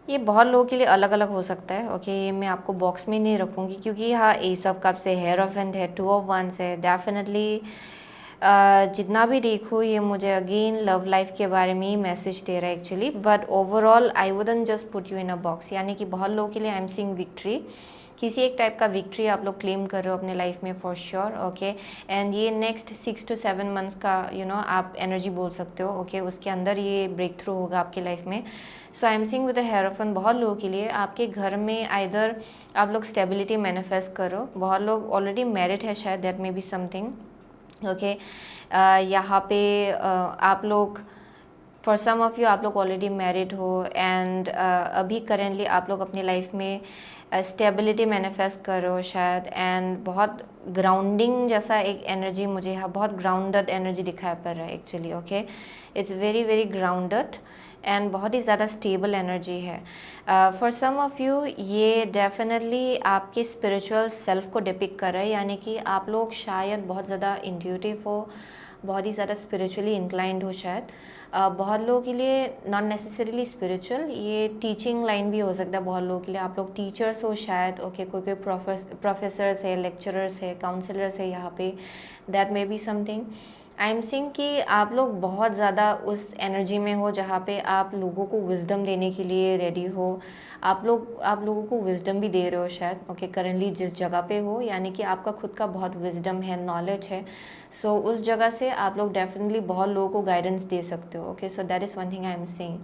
ये बहुत लोगों के लिए अलग अलग हो सकता है। ओके, ये मैं आपको बॉक्स में नहीं रखूँगी क्योंकि हाँ, एस ऑफ कप्स है, हेरोफेंट है, टू ऑफ वंस है। डेफिनेटली जितना भी देखो ये मुझे अगेन लव लाइफ के बारे में ही मैसेज दे रहा है actually. But overall I wouldn't just put you in a box, यानी कि बहुत लोगों के लिए आई एम सीइंग विक्ट्री, किसी एक टाइप का विक्ट्री आप लोग क्लेम कर रहे हो अपने लाइफ में फॉर श्योर। ओके, एंड ये नेक्स्ट 6 to 7 मंथ्स का आप एनर्जी बोल सकते हो। ओके, उसके अंदर ये ब्रेक थ्रू होगा आपके लाइफ में। So I am seeing with the hierophant, बहुत लोगों के लिए आपके घर में आइदर आप लोग स्टेबिलिटी मैनिफेस्ट करो, बहुत लोग ऑलरेडी मैरिड है शायद, that may be something. Okay, यहाँ पे आप लोग, फॉर सम ऑफ़ यू आप लोग ऑलरेडी मैरिड हो एंड अभी करेंटली आप लोग अपनी लाइफ में स्टेबिलिटी मैनिफेस्ट करो शायद, एंड बहुत ग्राउंडिंग जैसा एक एनर्जी मुझे यहाँ, बहुत ग्राउंडेड एनर्जी दिखाई पड़ रहा है actually. Okay, it's very very grounded and बहुत ही ज़्यादा स्टेबल एनर्जी है। फॉर सम ऑफ़ यू ये डेफिनेटली आपके स्पिरिचुअल सेल्फ को डिपिक्ट कर रहा है, यानी कि आप लोग शायद बहुत ज़्यादा इंट्यूटिव हो, बहुत ही ज़्यादा स्पिरिचुअली इंक्लाइंड हो शायद। बहुत लोगों के लिए नॉट नेसेसरीली स्पिरिचुअल, ये टीचिंग लाइन भी हो सकता है बहुत लोगों के लिए, आप लोग टीचर्स हो शायद। ओके, कोई कोई प्रोफेसर्स है, लेक्चरर्स है, काउंसलर्स है यहाँ पे, that may be something. I am seeing कि आप लोग बहुत ज़्यादा उस एनर्जी में हो जहाँ पे आप लोगों को विजडम देने के लिए रेडी हो, आप लोगों को विजडम भी दे रहे हो शायद। ओके, करेंटली जिस जगह पे हो, यानी कि आपका खुद का बहुत विजडम है, नॉलेज है। सो उस जगह से आप लोग डेफिनेटली बहुत लोगों को गाइडेंस दे सकते हो। Okay, so that is one thing I am seeing.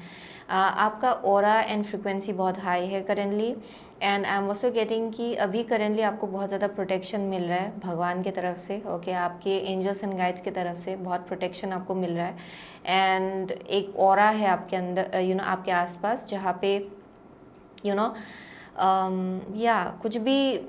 आपका ऑरा एंड फ्रिक्वेंसी बहुत हाई है currently, and I am also getting कि अभी करेंटली आपको बहुत ज़्यादा प्रोटेक्शन मिल रहा है भगवान की तरफ से। ओके, आपके एंजल्स एंड गाइड्स की तरफ से बहुत प्रोटेक्शन आपको मिल रहा है, एंड एक ऑरा है आपके अंदर, आपके आसपास, जहाँ पे या कुछ भी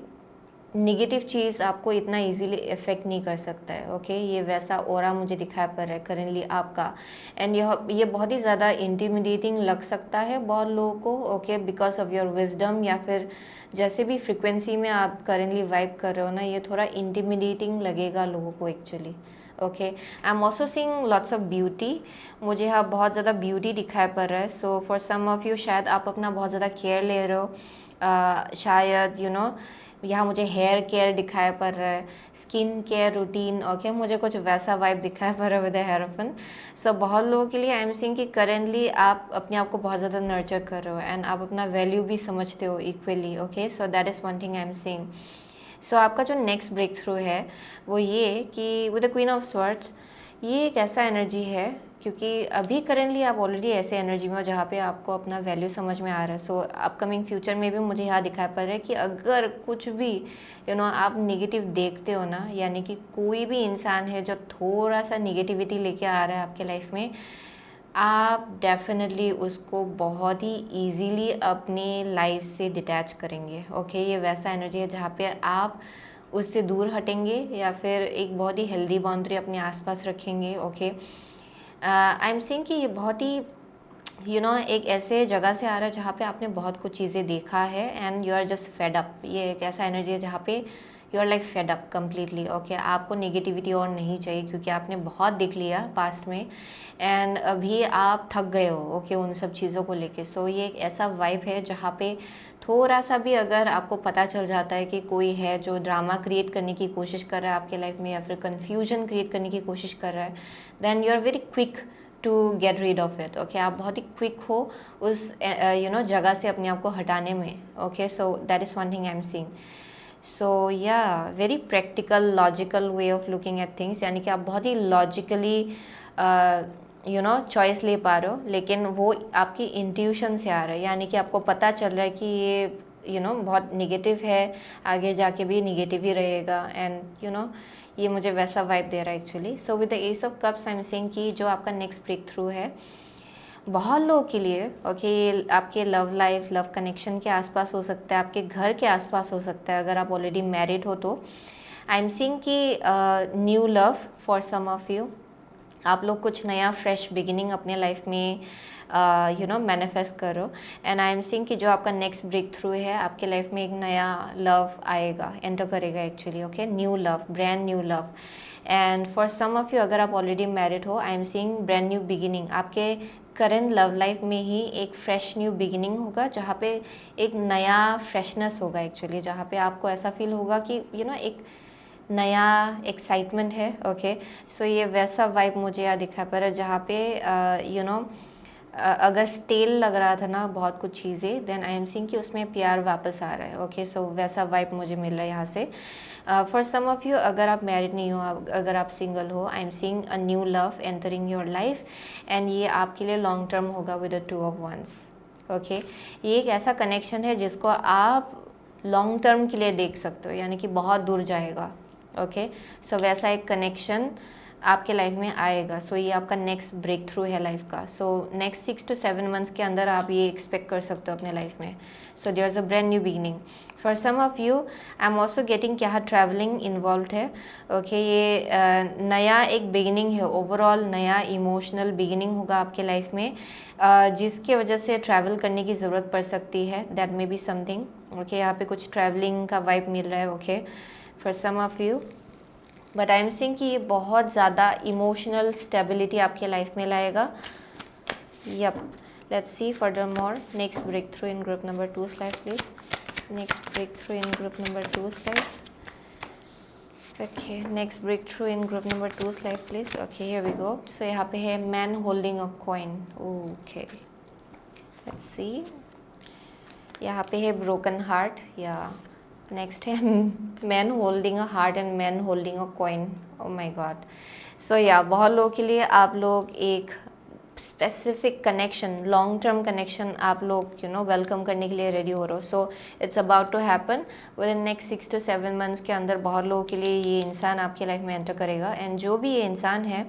निगेटिव चीज़ आपको इतना इजीली इफ़ेक्ट नहीं कर सकता है। ओके, ये वैसा ऑरा मुझे दिखाई पड़ रहा है करेंटली आपका, एंड ये बहुत ही ज़्यादा इंटिमिडेटिंग लग सकता है बहुत लोगों को। Okay, because of your wisdom, या फिर जैसे भी फ्रिक्वेंसी में आप करेंटली वाइब कर रहे हो ना, ये थोड़ा इंटिमिडेटिंग लगेगा लोगों को actually. Okay, I am also seeing lots of beauty, मुझे यहाँ बहुत ज़्यादा ब्यूटी दिखाई पड़ रहा है। So for some of you शायद आप अपना बहुत ज़्यादा केयर ले रहे हो, शायद यहाँ मुझे हेयर केयर दिखाई पड़ रहा है, स्किन केयर रूटीन। ओके, मुझे कुछ वैसा वाइब दिखाई पड़ रहा है विद हेरोफेंट। सो बहुत लोगों के लिए आई एम सीइंग कि करेंटली आप अपने आप को बहुत ज़्यादा नर्चर कर रहे हो, एंड आप अपना वैल्यू भी समझते हो equally. Okay, so that is one thing I am seeing. So आपका जो नेक्स्ट ब्रेक थ्रू है वो ये कि with the queen of swords, ये एक ऐसा एनर्जी है, क्योंकि अभी करेंटली आप ऑलरेडी ऐसे एनर्जी में हो जहाँ पे आपको अपना वैल्यू समझ में आ रहा है। सो अपकमिंग फ्यूचर में भी मुझे यहाँ दिखाई पड़ रहा है कि अगर कुछ भी आप नेगेटिव देखते हो ना, यानी कि कोई भी इंसान है जो थोड़ा सा नेगेटिविटी लेके आ रहा है आपके लाइफ में, आप डेफिनेटली उसको बहुत ही इजीली अपने लाइफ से डिटैच करेंगे। ओके, ये वैसा एनर्जी है जहाँ पे आप उससे दूर हटेंगे, या फिर एक बहुत ही हेल्दी बाउंड्री अपने आसपास रखेंगे। ओके, आई एम सीइंग कि ये बहुत ही एक ऐसे जगह से आ रहा है जहाँ पे आपने बहुत कुछ चीज़ें देखा है, and you are just fed up. ये एक ऐसा एनर्जी है जहाँ पे you are like fed up completely. Okay, आपको नेगेटिविटी और नहीं चाहिए क्योंकि आपने बहुत देख लिया पास्ट में, एंड अभी आप थक गए हो। ओके, उन सब चीज़ों को लेके। सो ये एक ऐसा वाइब है जहाँ पे थोड़ा सा भी अगर आपको पता चल जाता है कि कोई है जो ड्रामा क्रिएट करने की कोशिश कर रहा है आपके लाइफ में, या फिर कन्फ्यूजन क्रिएट करने की कोशिश कर रहा है, then you are very quick to get rid of it. Okay, आप बहुत ही क्विक हो उस जगह से अपने आप को हटाने में। Okay, so that is one thing I am seeing. So yeah very practical logical way of looking at things, यानी कि आप बहुत ही लॉजिकली चॉइस ले पा रहे हो, लेकिन वो आपकी इंट्यूशन से आ रहा है, यानी कि आपको पता चल रहा है कि ये बहुत निगेटिव है, आगे जाके भी निगेटिव ही रहेगा, एंड ये मुझे वैसा वाइब दे रहा है actually. So with the S of cups I am saying कि जो आपका नेक्स्ट ब्रेक थ्रू है बहुत लोगों के लिए ओके ये आपके लव लाइफ लव कनेक्शन के आसपास हो सकता है, आपके घर के आसपास हो सकता है। अगर आप ऑलरेडी मैरिड हो तो आई एम सीइंग कि new love for some of you, आप लोग कुछ नया फ्रेश बिगिनिंग अपने लाइफ में मैनिफेस्ट करो। एंड आई एम सीइंग कि जो आपका नेक्स्ट ब्रेक थ्रू है, आपके लाइफ में एक नया लव आएगा, एंटर करेगा actually. Okay, new love, brand new love. And for some of you अगर आप ऑलरेडी मैरिड हो, I am seeing brand new beginning. आपके करेंट लव लाइफ में ही एक फ्रेश न्यू बिगिनिंग होगा, जहाँ पे एक नया फ्रेशनेस होगा एक्चुअली, जहाँ पे आपको ऐसा फील होगा कि एक नया एक्साइटमेंट है। ओके, सो ये वैसा वाइब मुझे यहाँ दिखा पर जहाँ पे अगर स्टेल लग रहा था ना बहुत कुछ चीज़ें, देन आई एम सीइंग कि उसमें प्यार वापस आ रहा है। ओके, सो वैसा वाइब मुझे मिल रहा है यहाँ से। फॉर सम ऑफ यू अगर आप मैरिड नहीं हो, अगर आप सिंगल हो, I am seeing a new love entering your life, and ये आपके लिए लॉन्ग टर्म होगा with the two of wands. Okay, ये एक ऐसा कनेक्शन है जिसको आप लॉन्ग टर्म के लिए देख सकते हो, यानी कि बहुत दूर जाएगा। ओके, सो वैसा एक कनेक्शन आपके लाइफ में आएगा। सो ये आपका नेक्स्ट ब्रेक थ्रू है लाइफ का। सो नेक्स्ट 6 to 7 मंथ्स के अंदर आप ये एक्सपेक्ट कर सकते हो अपने लाइफ में। So there is a brand new beginning for some of you. I am also getting क्या ट्रैवलिंग इन्वॉल्व है। ओके, ये नया एक बिगिनिंग है, ओवरऑल नया इमोशनल बिगिनिंग होगा आपके लाइफ में, जिसके वजह से ट्रैवल करने की ज़रूरत पड़ सकती है। That may be something. Okay, यहाँ पे कुछ ट्रैवलिंग का वाइब मिल रहा है। Okay, for some of you, but I am seeing कि ये बहुत ज़्यादा इमोशनल स्टेबिलिटी आपके लाइफ में लाएगा। Yup, let's see further more. Next breakthrough in group number 2 slide please. Next breakthrough in group number 2 slide. Okay, next breakthrough in group number 2 slide please. Okay, here we go. So यहाँ पे है man holding a coin. Okay, let's see. यहाँ पे है broken heart, yeah next है man holding a heart and man holding a coin. Oh my God. सो या बहुत लोगों के लिए आप लोग एक specific connection, long term connection आप लोग वेलकम करने के लिए रेडी हो रहे हो। So it's about to happen within next 6 to 7 months के अंदर। बहुत लोगों के लिए ये इंसान आपके लाइफ में एंटर करेगा, एंड जो भी ये इंसान है,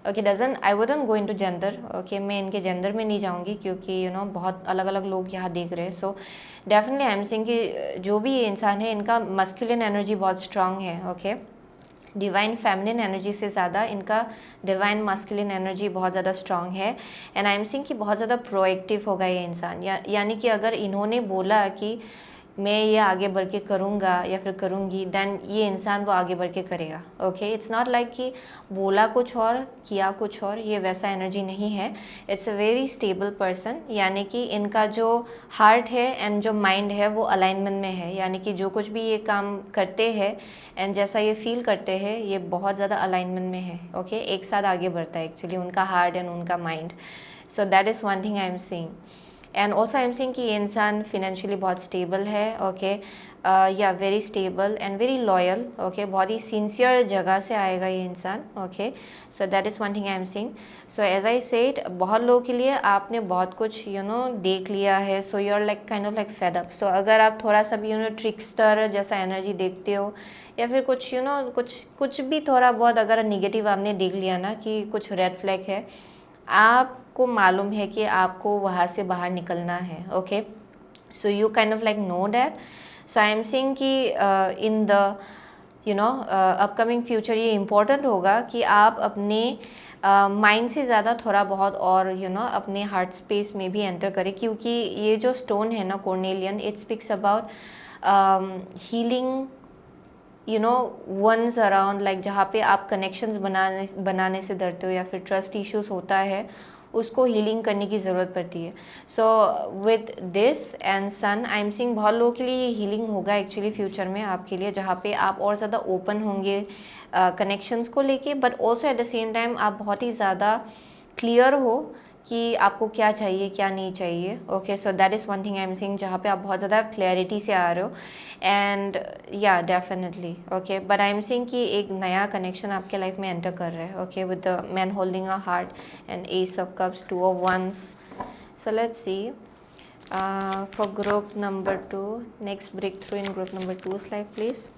okay, doesn't I wouldn't go into gender. Okay, मैं इनके जेंडर में नहीं जाऊंगी क्योंकि बहुत अलग अलग लोग यहाँ देख रहे हैं। So definitely I am saying कि जो भी ये इंसान है, इनका मस्कुलिन एनर्जी बहुत स्ट्रांग है। ओके, डिवाइन फेमिनिन एनर्जी से ज़्यादा इनका डिवाइन मस्कुलिन एनर्जी बहुत ज़्यादा स्ट्रांग है। एंड आई एम सेइंग कि बहुत ज़्यादा प्रोएक्टिव होगा ये इंसान, यानी कि अगर इन्होंने बोला कि मैं ये आगे बढ़ के करूँगा या फिर करूँगी, देन ये इंसान वो आगे बढ़ के करेगा। ओके, इट्स नॉट लाइक कि बोला कुछ और किया कुछ और, ये वैसा एनर्जी नहीं है। It's a very stable person, यानी कि इनका जो हार्ट है एंड जो माइंड है वो अलाइनमेंट में है, यानी कि जो कुछ भी ये काम करते हैं एंड जैसा ये फील करते हैं, ये बहुत ज़्यादा अलाइनमेंट में है। ओके, एक साथ आगे बढ़ता है एक्चुअली उनका हार्ट एंड उनका mind. So that is one thing I am seeing. And also I am seeing कि ये इंसान फिनेंशियली बहुत स्टेबल है। ओके, या very stable and very loyal. Okay, बहुत ही सिंसियर जगह से आएगा ये इंसान। Okay, so that is one thing I am seeing. So as I said, बहुत लोगों के लिए आपने बहुत कुछ देख लिया है। So you are like kind of like fed up. So अगर आप थोड़ा सा भी ट्रिक्स्टर जैसा एनर्जी देखते हो, या फिर कुछ कुछ भी थोड़ा बहुत अगर निगेटिव आपने देख लिया ना कि कुछ रेड फ्लैग है, आपको मालूम है कि आपको वहाँ से बाहर निकलना है। Okay, so you kind of like know that. So I am saying कि इन द अपकमिंग फ्यूचर ये इम्पोर्टेंट होगा कि आप अपने माइंड से ज़्यादा थोड़ा बहुत और अपने हार्ट स्पेस में भी एंटर करें, क्योंकि ये जो स्टोन है ना carnelian, it speaks about healing once around, like जहाँ पे आप कनेक्शंस बनाने से डरते हो या फिर ट्रस्ट इश्यूज होता है, उसको हीलिंग करने की ज़रूरत पड़ती है। So with this and sun, I am seeing बहुत लोगों के लिए ये हीलिंग होगा एक्चुअली फ्यूचर में आपके लिए, जहाँ पे आप और ज़्यादा ओपन होंगे कनेक्शंस को लेके, but also at the same time आप बहुत ही ज़्यादा क्लियर हो कि आपको क्या चाहिए क्या नहीं चाहिए। Okay, so that is one thing I am seeing, जहाँ पे आप बहुत ज़्यादा क्लैरिटी से आ रहे हो। And yeah definitely okay, but I am seeing कि एक नया कनेक्शन आपके लाइफ में एंटर कर रहा है। Okay, with the man holding a heart and ace of cups, two of wands. So let's see for group number 2, next breakthrough in group number 2 slide please.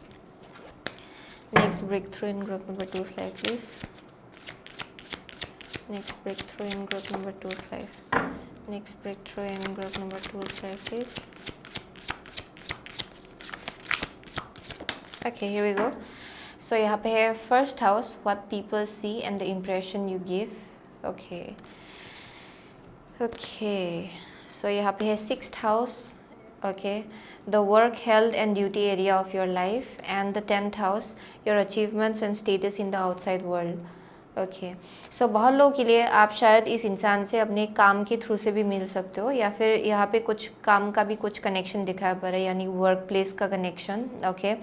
Next breakthrough in group number 2 slide please. Next breakthrough in group number 2's life. Next breakthrough in group number 2's life, please. Okay, here we go. So यहाँ पे है first house, what people see and the impression you give. Okay. Okay. So यहाँ पे है sixth house. Okay. The work, health and duty area of your life, and the 10th house, your achievements and status in the outside world. Okay so बहुत लोगों के लिए आप शायद इस इंसान से अपने काम के थ्रू से भी मिल सकते हो, या फिर यहाँ पे कुछ काम का भी कुछ कनेक्शन दिखाई पड़ रहा है, यानी वर्क प्लेस का कनेक्शन. ओके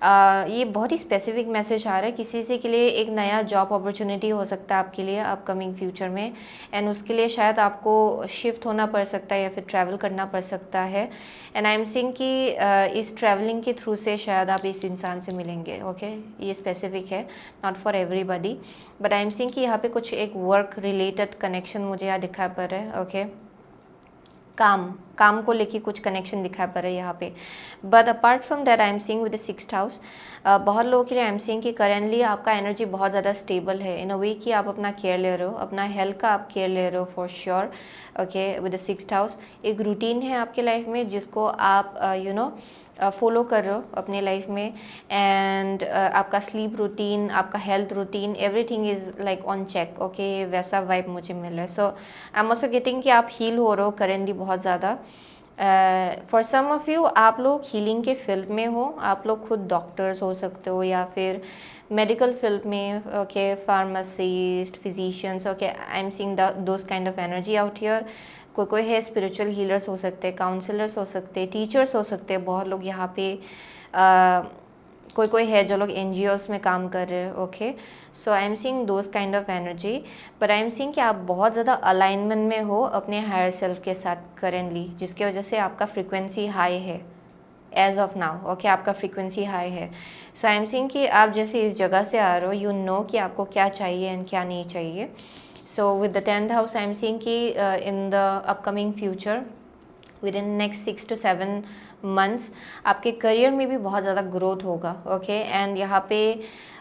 ये बहुत ही स्पेसिफिक मैसेज आ रहा है. किसी से के लिए एक नया जॉब अपॉर्चुनिटी हो सकता है आपके लिए अपकमिंग फ्यूचर में, एंड उसके लिए शायद आपको शिफ्ट होना पड़ सकता है या फिर ट्रैवल करना पड़ सकता है. एंड आई एम सीइंग कि इस ट्रैवलिंग के थ्रू से शायद आप इस इंसान से मिलेंगे. ओके ये स्पेसिफिक है, not for everybody, but I am seeing कि यहाँ पे कुछ एक वर्क रिलेटेड कनेक्शन मुझे यहाँ दिखाई पड़ रहा है. ओके काम को लेके कुछ कनेक्शन दिखा पड़ रहा है यहाँ पे. But apart from that I am seeing with the sixth house, बहुत लोगों के लिए आई एम सीइंग कि करेंटली आपका एनर्जी बहुत ज़्यादा स्टेबल है इन अ वे कि आप अपना केयर ले रहे हो, अपना हेल्थ का आप केयर ले रहे हो for sure. Okay with the sixth house एक रूटीन है आपके लाइफ में जिसको आप फॉलो कर रहे हो अपने लाइफ में, एंड आपका स्लीप रूटीन, आपका health routine, everything is like on check. Okay वैसा वाइब मुझे मिल रहा है. So I am also getting कि आप हील हो रहे हो करेंटली बहुत ज़्यादा. फॉर सम ऑफ यू आप लोग हीलिंग के फील्ड में हो, आप लोग खुद डॉक्टर्स हो सकते हो या फिर मेडिकल फील्ड में. Okay pharmacist, physicians. Okay I am seeing those kind of energy out here. कोई है स्पिरिचुअल हीलर्स हो सकते हैं, काउंसलर्स हो सकते हैं, टीचर्स हो सकते हैं. बहुत लोग यहाँ पे कोई है जो लोग NGOs में काम कर रहे हैं. Okay so I am seeing those kind of energy, but I am seeing कि आप बहुत ज़्यादा अलाइनमेंट में हो अपने हायर सेल्फ के साथ करेंटली, जिसकी वजह से आपका फ्रीक्वेंसी हाई है एज ऑफ नाउ. ओके आपका फ्रीक्वेंसी हाई है. सो आई एम सीइंग कि आप जैसे इस जगह से आ रहे हो, यू नो कि आपको क्या चाहिए एंड क्या नहीं चाहिए. So with the 10th house I am seeing कि in the upcoming future within next 6 to 7 months आपके करियर में भी बहुत ज़्यादा ग्रोथ होगा. ओके एंड यहाँ पे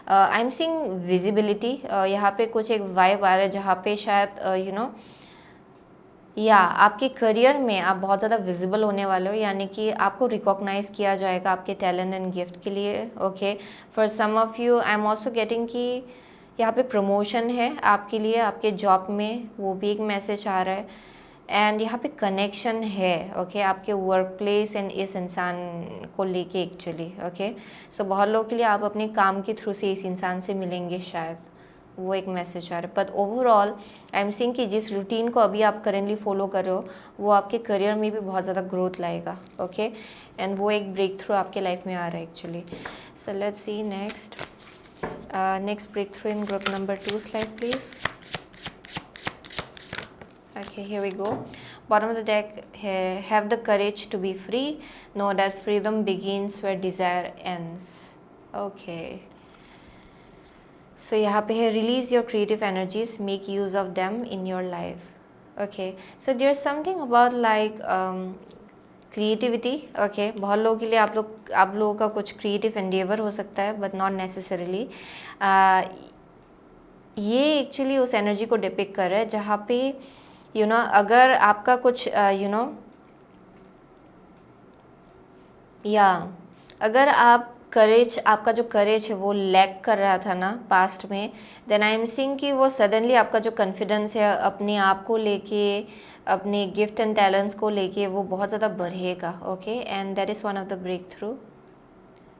आई एम सीइंग विजिबिलिटी. यहाँ पे कुछ एक वाइब आ रहा है जहाँ पे शायद या आपके करियर में आप बहुत ज़्यादा विजिबल होने वाले हो, यानी कि आपको रिकॉग्नाइज़ किया जाएगा आपके टैलेंट एंड गिफ्ट के लिए. Okay for some of you I am also getting कि यहाँ पे प्रमोशन है आपके लिए आपके जॉब में, वो भी एक मैसेज आ रहा है. एंड यहाँ पे कनेक्शन है. ओके आपके वर्क प्लेस एंड इस इंसान को लेके एक्चुअली. ओके सो बहुत लोगों के लिए आप अपने काम के थ्रू से इस इंसान से मिलेंगे शायद, वो एक मैसेज आ रहा है. But overall I am seeing कि जिस रूटीन को अभी आप करेंटली फॉलो कर रहे हो वो आपके करियर में भी बहुत ज़्यादा ग्रोथ लाएगा. ओके एंड वो एक ब्रेक थ्रू आपके लाइफ में आ रहा है actually. So let's see next. Next breakthrough in group number 2's life, please. Okay, here we go. Bottom of the deck, have the courage to be free. Know that freedom begins where desire ends. Okay. So यहाँ पे है release your creative energies, make use of them in your life. Okay. So there's something about like creativity. Okay बहुत लोगों के लिए आप लोगों का कुछ क्रिएटिव एंडेवर हो सकता है, बट नॉट नेसेसरीली. ये एक्चुअली उस एनर्जी को डिपिक्ट कर रहा है जहाँ पे अगर आपका कुछ या अगर आप आपका जो करेज है वो लैक कर रहा था ना पास्ट में, देन आई एम सीइंग कि वो सडनली आपका जो कॉन्फिडेंस है अपने आप को लेके, अपने गिफ्ट एंड टैलेंट्स को लेके, वो बहुत ज़्यादा बढ़ेगा. Okay and that is one of the breakthrough.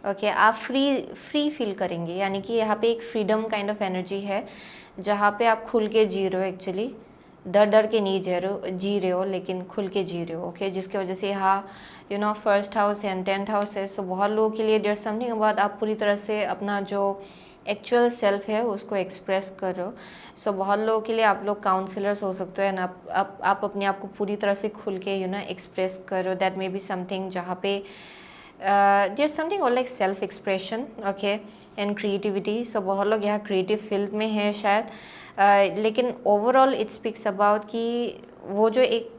Okay आप फ्री फील करेंगे, यानी कि यहाँ पे एक फ्रीडम काइंड ऑफ एनर्जी है जहाँ पे आप खुल के जी रहे हो एक्चुअली. डर के नहीं जी रहे हो लेकिन खुल के जी रहे हो. ओके जिसकी वजह से यहाँ first house and 10th house है. सो बहुत लोगों के लिए देयर समथिंग अबाउट आप पूरी तरह से अपना जो एक्चुअल सेल्फ है उसको एक्सप्रेस कर रहे हो. सो बहुत लोगों के लिए आप लोग काउंसलर्स हो सकते हो, एंड आप अपने आप को पूरी तरह से खुल के एक्सप्रेस कर रहे हो. दैट मे बी समथिंग जहाँ पे देयर समथिंग और like self expression. Okay and creativity. So बहुत लोग यहाँ क्रिएटिव फील्ड में है शायद, लेकिन ओवरऑल इट स्पीक्स अबाउट कि वो जो एक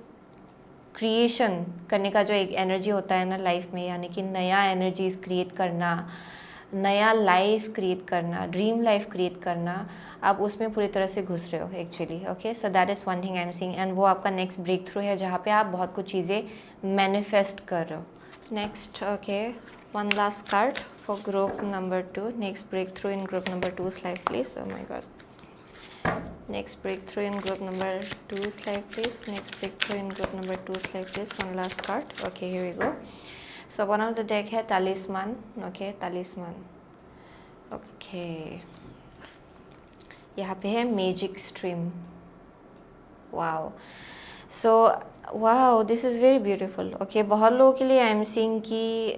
क्रिएशन करने का जो एक एनर्जी होता है ना लाइफ में, यानी कि नया एनर्जीज क्रिएट करना, नया लाइफ क्रिएट करना, ड्रीम लाइफ क्रिएट करना, आप उसमें पूरी तरह से घुस रहे हो actually. Okay, so that is one thing I am seeing, and वो आपका नेक्स्ट ब्रेक थ्रू है जहाँ पे आप बहुत कुछ चीज़ें मैनिफेस्ट कर रहे हो। Next, okay, one last card for group number 2, next breakthrough in group number 2's life please। Oh my god, next breakthrough in group number 2's life please, next breakthrough in group number 2's life please, one last card। okay, here we go। so one of the deck है talisman। okay, talisman। okay, यहाँ पे है magic stream. Wow, so wow, this is very beautiful. Okay, बहुत लोगों के लिए I am seeing कि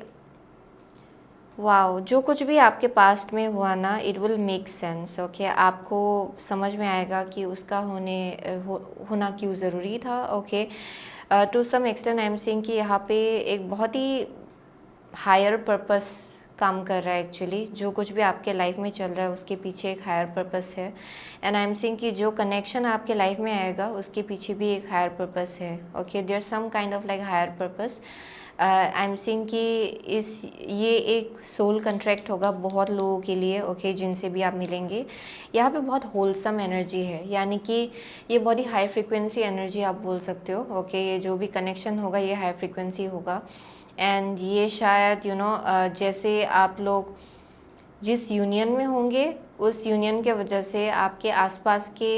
wow, जो कुछ भी आपके पास्ट में हुआ ना, it will make sense. Okay, आपको समझ में आएगा कि उसका होना क्यों ज़रूरी था। Okay, to some extent I am seeing कि यहाँ पे एक बहुत ही हायर पर्पस काम कर रहा है एक्चुअली। जो कुछ भी आपके लाइफ में चल रहा है उसके पीछे एक हायर पर्पस है, एंड आई एम सीइंग कि जो कनेक्शन आपके लाइफ में आएगा उसके पीछे भी एक हायर पर्पस है। Okay, there some kind of like higher purpose. I am seeing कि ये एक सोल कंट्रैक्ट होगा बहुत लोगों के लिए। ओके, जिनसे भी आप मिलेंगे, यहाँ पे बहुत होलसम एनर्जी है, यानी कि ये बहुत ही हाई फ्रिक्वेंसी एनर्जी आप बोल सकते हो। ओके, ये जो भी कनेक्शन होगा ये हाई फ्रिक्वेंसी होगा, एंड ये शायद जैसे आप लोग जिस यूनियन में होंगे उस यूनियन के वजह से आपके आसपास के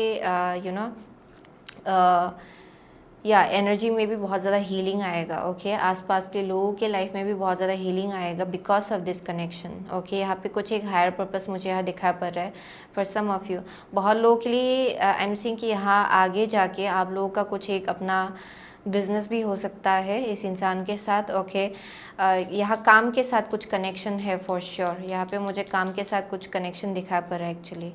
या एनर्जी में भी बहुत ज़्यादा हीलिंग आएगा। ओके, आसपास के लोगों के लाइफ में भी बहुत ज़्यादा हीलिंग आएगा because of this connection. Okay, यहाँ पे कुछ एक हायर पर्पस मुझे यहाँ दिखाई पड़ रहा है फॉर सम ऑफ यू। बहुत लोगों के लिए आई एम सीइंग कि यहाँ आगे जाके आप लोगों का कुछ एक अपना बिजनेस भी हो सकता है इस इंसान के साथ। ओके, यहाँ काम के साथ कुछ कनेक्शन है फॉर श्योर। यहाँ पे मुझे काम के साथ कुछ कनेक्शन दिखाई पड़ रहा है actually.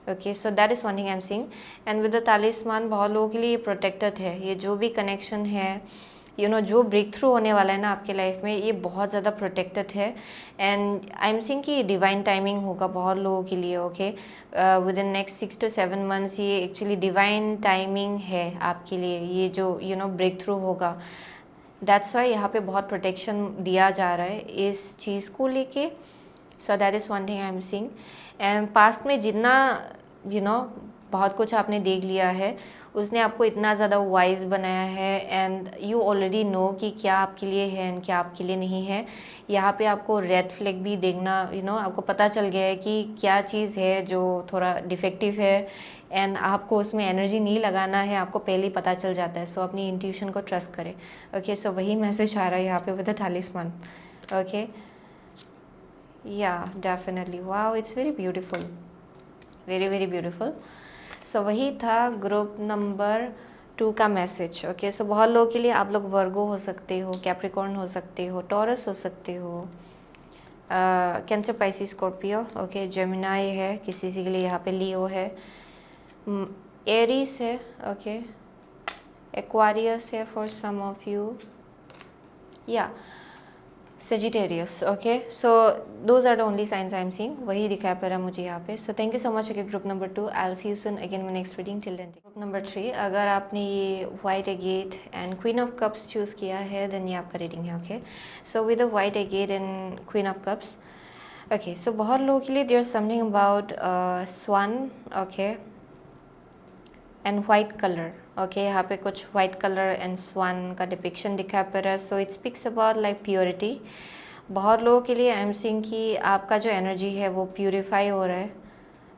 Okay, so that is one thing I am seeing, and with the talisman बहुत लोगों के लिए ये प्रोटेक्टेड है। ये जो भी कनेक्शन है, जो ब्रेक थ्रू होने वाला है ना आपके लाइफ में, ये बहुत ज़्यादा प्रोटेक्टेड है, एंड आई एम सीइंग कि डिवाइन टाइमिंग होगा बहुत लोगों के लिए। Okay, with in next 6 to 7 months ये एक्चुअली डिवाइन टाइमिंग है आपके लिए, ये जो ब्रेक थ्रू होगा। दैट्स वाई यहाँ पे बहुत प्रोटेक्शन दिया जा रहा है इस चीज़ को लेके। सो that is one thing I am seeing, and past में जितना बहुत कुछ आपने देख लिया है, उसने आपको इतना ज़्यादा वाइज बनाया है, एंड यू ऑलरेडी नो कि क्या आपके लिए है एंड क्या आपके लिए नहीं है। यहाँ पे आपको रेड फ्लैग भी देखना, आपको पता चल गया है कि क्या चीज़ है जो थोड़ा डिफेक्टिव है, एंड आपको उसमें एनर्जी नहीं लगाना है, आपको पहले ही पता चल जाता है। सो अपनी इंट्यूशन को ट्रस्ट करें। ओके, सो वही मैसेज आ रहा है यहाँ पे विद द तालिस्मान। ओके, या definitely, wow, it's very beautiful, very very beautiful. So वही था ग्रुप नंबर 2 का मैसेज। ओके, सो बहुत लोगों के लिए आप लोग वर्गो हो सकते हो, कैप्रिकॉर्न हो सकते हो, टॉरस हो सकते हो, cancer, Pisces, Scorpio. Okay, Gemini है किसी के लिए, यहाँ पे लियो है, एरीज है, ओके, एक्वारियस है फॉर सम ऑफ यू, या Sagittarius। okay, so those are the only signs I am seeing, वही दिखाया पड़ रहा है मुझे यहाँ पे। so thank you so much। okay, group number 2, I'll see you soon again in my next reading। till then, group number 3, अगर आपने ये white agate and queen of cups choose किया है, then ये आपका reading है। okay, so with the white agate and queen of cups, okay, so बहुत लोगों के लिए there's something about swan, okay, and white colour. Okay, यहाँ पे कुछ वाइट कलर एंड स्वान का डिपिक्शन दिखा पड़ रहा है। So it speaks about like purity. बहुत लोगों के लिए आई एम सीइंग कि आपका जो एनर्जी है वो प्योरीफाई हो रहा है।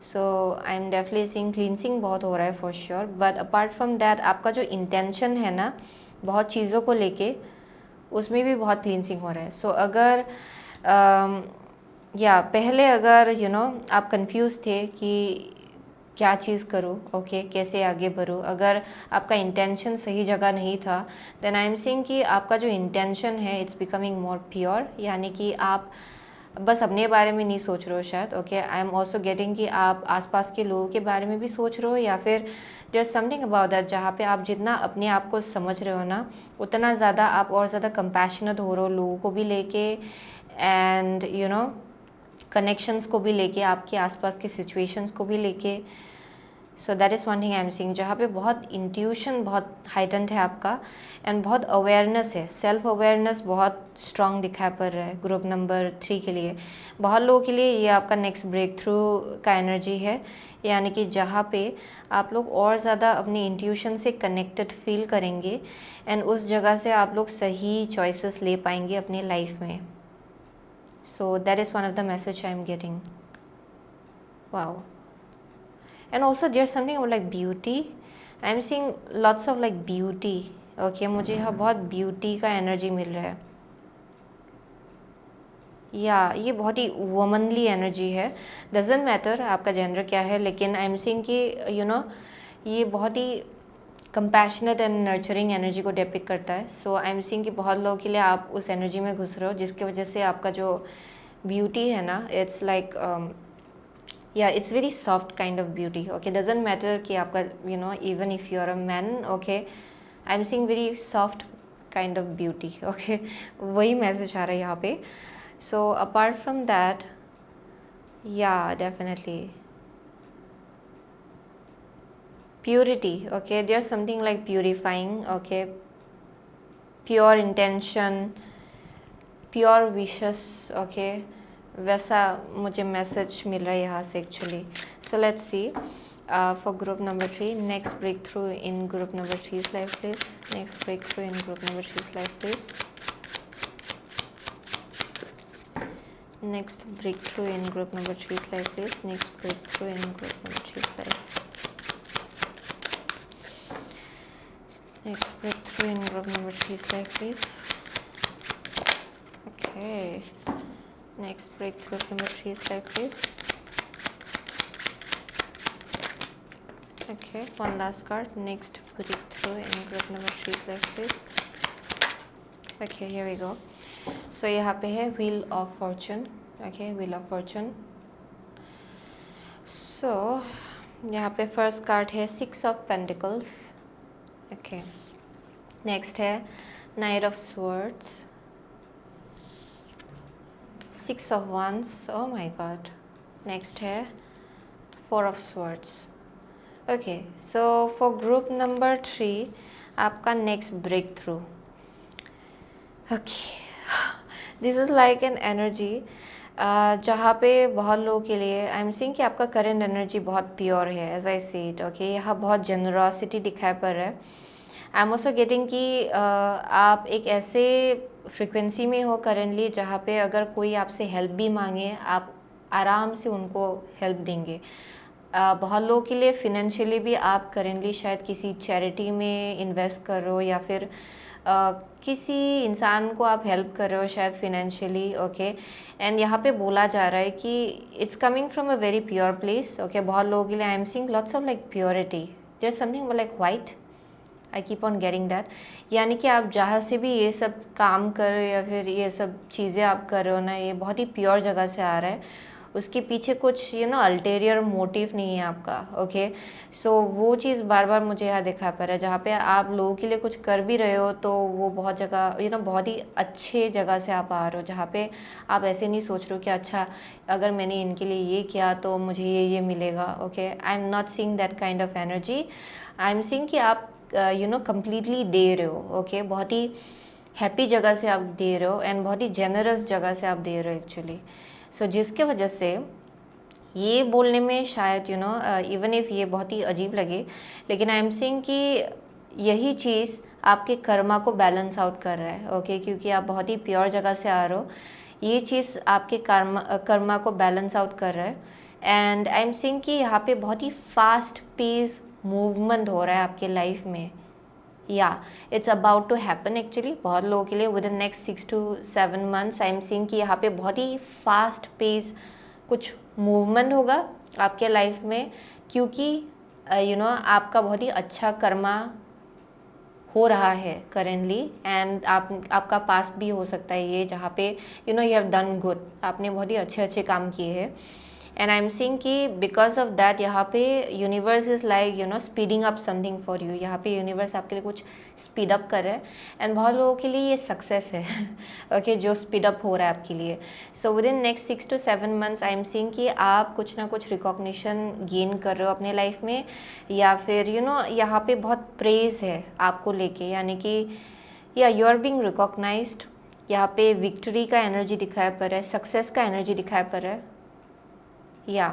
So I am definitely seeing cleansing बहुत हो रहा है for sure, but apart from that आपका जो इंटेंशन है ना बहुत चीज़ों को लेके, उसमें भी बहुत क्लींसिंग हो रहा है। सो अगर या पहले अगर आप कंफ्यूज थे कि क्या चीज़ करूँ, ओके, कैसे आगे बढ़ूँ, अगर आपका इंटेंशन सही जगह नहीं था, देन आई एम सीइंग कि आपका जो इंटेंशन है इट्स बिकमिंग मोर प्योर, यानी कि आप बस अपने बारे में नहीं सोच रहे हो शायद। Okay, I am also getting कि आप आसपास के लोगों के बारे में भी सोच रहे हो, या फिर there is something about that जहाँ पे आप जितना अपने आप को समझ रहे हो ना, उतना ज़्यादा आप और ज़्यादा कंपैशनेट हो रहे हो लोगों को भी लेके, एंड कनेक्शंस को भी लेके, आपके आसपास के सिचुएशंस को भी लेके। सो that is one thing I am seeing, जहाँ पे बहुत इंट्यूशन बहुत हाइटेंड है आपका, एंड बहुत अवेयरनेस है, सेल्फ अवेयरनेस बहुत स्ट्रॉन्ग दिखाई पड़ रहा है ग्रुप नंबर 3 के लिए। बहुत लोगों के लिए ये आपका नेक्स्ट ब्रेक थ्रू का एनर्जी है, यानी कि जहाँ पे आप लोग और ज़्यादा अपनी इंट्यूशन से कनेक्टेड फील करेंगे, एंड उस जगह से आप लोग सही चॉइसेस ले पाएंगे अपनी लाइफ में। सो that is one of the message I am getting. Wow. And also there's something about like beauty. I'm seeing lots of like beauty. Okay, मुझे यहाँ बहुत ब्यूटी का एनर्जी मिल रहा है, या ये बहुत ही वुमनली एनर्जी है। डजेंट मैटर आपका जेंडर क्या है, लेकिन आई एम सीइंग कि ये बहुत ही कंपैशनेट एंड नर्चरिंग एनर्जी को डिपिक्ट करता है। सो आई एम सीइंग कि बहुत लोगों के लिए आप उस एनर्जी में घुस रहे हो, जिसकी वजह से आपका जो ब्यूटी है ना, it's like yeah, it's very soft kind of beauty. Okay, doesn't matter कि आपका even if you are a man, okay, I'm seeing very soft kind of beauty. Okay, वही मैसेज आ रहा है यहाँ पे। So apart from that, yeah, definitely purity. Okay, there's something like purifying. Okay, pure intention, pure wishes. Okay, वैसा मुझे message मिल रहा है यहाँ से actually. So let's see for group number 3, next breakthrough in group number 3's life please. Next breakthrough in group number 3's life please. Next breakthrough in group number 3's life please. Next breakthrough in group number 3's life. Next breakthrough in group number 3's life please. Okay, next breakthrough number 3's life please. Okay, one last card. Next breakthrough in group number 3's life please. Okay, here we go. So यहाँ पे है wheel of fortune. Okay, wheel of fortune. So यहाँ पे first card है 6 of pentacles. Okay, next है knight of swords, 6 of wands. Oh my god. Next है 4 of swords. Okay, so for group number 3 आपका next breakthrough. Okay, this is like an energy जहाँ पे बहुत लोगों के लिए आई एम सीइंग कि आपका करंट एनर्जी बहुत प्योर है, as I see it. Okay, यहाँ बहुत जनरॉसिटी दिखाई पड़ रहा है। आई एम ऑल्सो गेटिंग कि आप एक ऐसे फ्रिक्वेंसी में हो करेंटली जहाँ पे अगर कोई आपसे हेल्प भी मांगे आप आराम से उनको हेल्प देंगे। बहुत लोगों के लिए फिनेंशियली भी आप करेंटली शायद किसी चैरिटी में इन्वेस्ट कर रहे हो, या फिर किसी इंसान को आप हेल्प कर रहे हो शायद फिनेंशियली। ओके, एंड यहाँ पे बोला जा रहा है कि it's coming from a very pure place. Okay, बहुत लोगों के लिए I am seeing lots of like purity, there something like white, I keep on getting that. यानी कि आप जहाँ से भी ये सब काम कर रहे हो या फिर ये सब चीज़ें आप कर रहे हो ना, ये बहुत ही प्योर जगह से आ रहा है, उसके पीछे कुछ अल्टेरियर मोटिव नहीं है आपका। ओके, सो वो चीज़ बार बार मुझे यहाँ दिखा पा रहा है, जहाँ पे आप लोगों के लिए कुछ कर भी रहे हो तो वो बहुत जगह बहुत ही अच्छे जगह से आप आ रहे हो, जहाँ पे आप ऐसे नहीं सोच रहे हो कि अच्छा अगर मैंने इनके लिए ये किया तो मुझे ये मिलेगा। Okay, I am not seeing that kind of energy. I am seeing कि आप कंप्लीटली दे रहे हो। ओके, बहुत ही हैप्पी जगह से आप दे रहे हो, एंड बहुत ही जेनरस जगह से आप दे रहे हो एक्चुअली। सो जिसके वजह से ये बोलने में शायद इवन इफ़ ये बहुत ही अजीब लगे, लेकिन आई एम सीइंग कि यही चीज़ आपके कर्मा को बैलेंस आउट कर रहा है। ओके, क्योंकि आप बहुत ही प्योर जगह से आ रहे हो, ये चीज़ आपके कर्मा को बैलेंस आउट कर रहा है। एंड आई एम सीइंग कि यहाँ पे बहुत ही फास्ट पेस मूवमेंट हो रहा है आपके लाइफ में, या it's about to happen actually. बहुत लोगों के लिए within next 6 to 7 months I am seeing कि यहाँ पे बहुत ही फास्ट पेस कुछ मूवमेंट होगा आपके लाइफ में, क्योंकि आपका बहुत ही अच्छा कर्मा हो रहा है करेंटली, एंड आपका पास्ट भी हो सकता है ये, जहाँ पे यू हैव डन गुड, आपने बहुत ही अच्छे काम किए हैं। एंड आई एम सीइंग कि बिकॉज ऑफ दैट यहाँ पे universe is like speeding up something for you. यहाँ पे यूनिवर्स आपके लिए कुछ स्पीड अप कर रहा है एंड बहुत लोगों के लिए ये सक्सेस है ओके जो स्पीड अप हो रहा है आपके लिए। सो within next 6 to 7 months I am seeing कि आप कुछ ना कुछ रिकॉग्निशन गेन कर रहे हो अपने लाइफ में, या फिर यहाँ पे बहुत प्रेज है आपको लेके, यानी कि या यू आर बीइंग रिकॉग्नाइज्ड। यहाँ पे विक्ट्री का एनर्जी दिखाया पर है, सक्सेस का एनर्जी दिखाया पर है या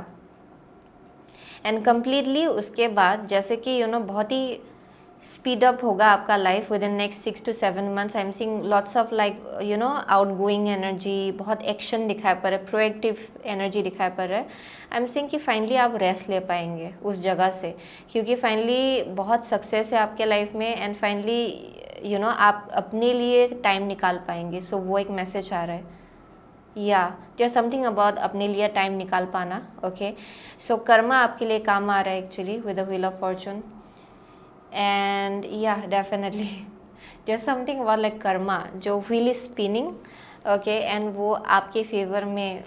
एंड कम्प्लीटली उसके बाद जैसे कि बहुत ही स्पीड अप होगा आपका life with in next 6 to 7 months। I am seeing lots of like out going energy, बहुत एक्शन दिखाया पर है, प्रोएक्टिव एनर्जी दिखाया पर है। आई एम सीइंग कि फाइनली आप रेस्ट ले पाएंगे उस जगह से, क्योंकि फाइनली बहुत सक्सेस है आपके लाइफ में एंड फाइनली आप अपने लिए टाइम निकाल पाएंगे। सो वो एक मैसेज आ रहा है या देयर समथिंग अबाउट अपने लिए टाइम निकाल पाना। ओके सो कर्मा आपके लिए काम आ रहा है actually with the wheel of fortune and yeah definitely there something about like karma, जो wheel is spinning okay and वो आपके फेवर में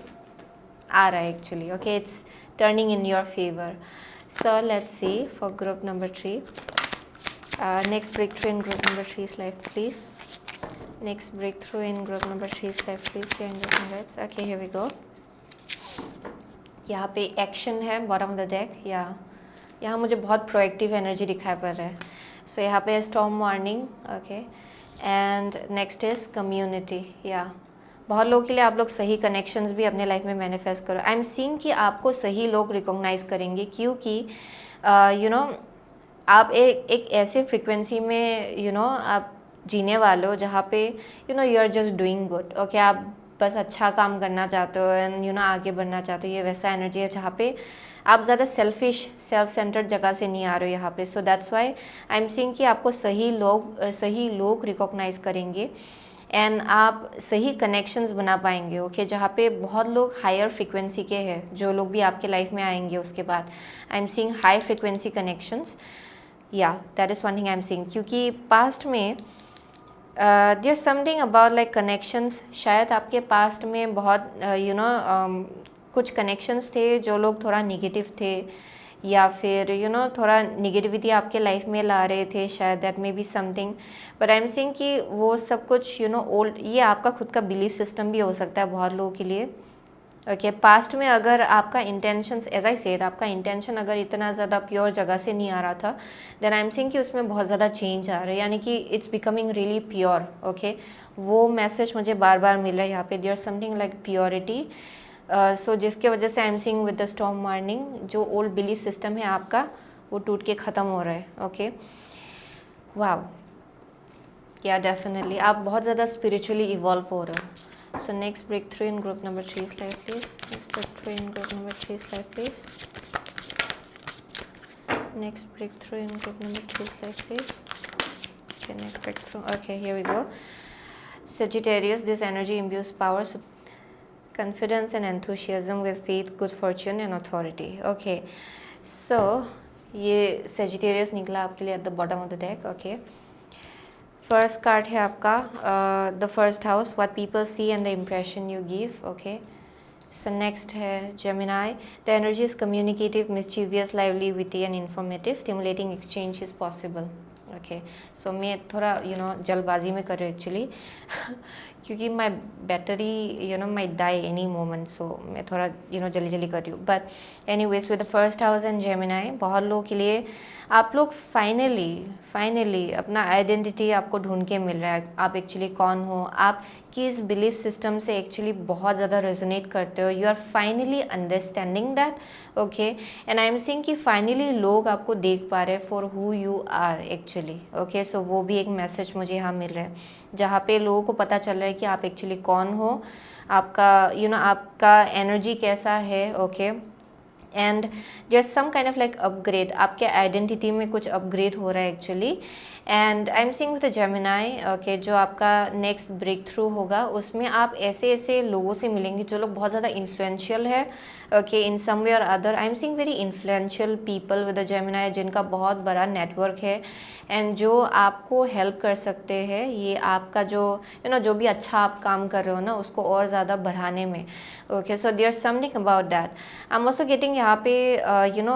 आ रहा है actually. Okay it's turning in your favour. So let's see for group number 3। Next breakthrough in group number 3's life, please. Next breakthrough in group number 3's life, please. Dear angels and guides. Okay, here we go. यहाँ पे action है bottom of the deck, या यहाँ मुझे बहुत proactive energy दिखाई पड़ रहा है। सो यहाँ पे storm warning okay and next is community. या बहुत लोगों के लिए आप लोग सही कनेक्शंस भी अपने लाइफ में मैनिफेस्ट करो। आई एम सीइंग कि आपको सही लोग रिकॉग्नाइज करेंगे, क्योंकि आप एक ऐसे फ्रिक्वेंसी में आप जीने वाले हो जहाँ पे you are just doing good. Okay आप बस अच्छा काम करना चाहते हो एंड आगे बढ़ना चाहते हो। ये वैसा एनर्जी है जहाँ पे आप ज़्यादा सेल्फिश सेल्फ सेंटर्ड जगह से नहीं आ रहे हो यहाँ पे। So that's why I am seeing कि आपको सही लोग रिकॉग्नाइज करेंगे एंड आप सही कनेक्शंस बना पाएंगे। ओके जहाँ पे बहुत लोग हायर फ्रिक्वेंसी के हैं, जो लोग भी आपके लाइफ में आएंगे उसके बाद I am seeing high frequency connections. Yeah that is one thing I am seeing, क्योंकि पास्ट में there something about like connections. शायद आपके पास्ट में बहुत कुछ कनेक्शंस थे जो लोग थोड़ा निगेटिव थे, या फिर थोड़ा निगेटिविटी आपके लाइफ में ला रहे थे, शायद that may be something. But I am seeing कि वो सब कुछ ओल्ड, ये आपका खुद का बिलीफ सिस्टम भी हो सकता है बहुत लोगों के लिए। ओके पास्ट में अगर आपका इंटेंशंस एज आई सेड, आपका इंटेंशन अगर इतना ज़्यादा प्योर जगह से नहीं आ रहा था, देन आई एम सीइंग कि उसमें बहुत ज़्यादा चेंज आ रहा है, यानी कि it's becoming really pure. Okay वो मैसेज मुझे बार बार मिल रहा है यहाँ पे, देयर समथिंग लाइक प्योरिटी। सो जिसके वजह से आई am seeing with the storm warning, जो ओल्ड बिलीफ सिस्टम है आपका वो टूट के ख़त्म हो रहा है। ओके वाओ या डेफिनेटली आप बहुत ज़्यादा स्पिरिचुअली इवॉल्व हो रहे हो। So next breakthrough in group number 3's life, please. Next breakthrough in group number 3's life, please. Next breakthrough in group number 3's life, please. Okay, next breakthrough. Okay, here we go. Sagittarius, this energy imbues power, confidence and enthusiasm with faith, good fortune and authority. Okay, so ये Sagittarius निकला आपके लिए at the bottom of the deck. Okay. First card है आपका the first house, what people see and the impression you give. Okay so next है Gemini, the energy is communicative, mischievous, lively, witty and informative, stimulating exchange is possible. Okay so मैं थोड़ा जल्दबाजी में कर रही हूँ एक्चुअली क्योंकि my battery my die any moment, so मैं थोड़ा जल्दी जल्दी कर रही हूँ। But anyways with the first house and Gemini, बहुत लोगों के लिए आप लोग फाइनली अपना आइडेंटिटी आपको ढूंढ के मिल रहा है। आप एक्चुअली कौन हो, आप किस बिलीफ सिस्टम से एक्चुअली बहुत ज़्यादा रेजोनेट करते हो, you are finally understanding that. Okay and I am seeing कि फाइनली लोग आपको देख पा रहे हैं for who you are actually. Okay so वो भी एक मैसेज मुझे यहाँ मिल रहा है, जहाँ पे लोगों को पता चल रहा है कि आप एक्चुअली कौन हो, आपका आपका एनर्जी कैसा है। Okay and just some kind of like upgrade, आपके आइडेंटिटी में कुछ अपग्रेड हो रहा है actually. And I am seeing with the Gemini okay जो आपका नेक्स्ट ब्रेक थ्रू होगा उसमें आप ऐसे लोगों से मिलेंगे जो लोग बहुत ज़्यादा इन्फ्लुएंशियल है ओके, इन सम वे और other I am seeing very influential people with a Gemini, जिनका बहुत बड़ा नेटवर्क है एंड जो आपको हेल्प कर सकते हैं ये आपका जो जो भी अच्छा आप काम कर रहे हो ना उसको और ज़्यादा बढ़ाने में। Okay, so there something about that. I am also getting यहाँ पे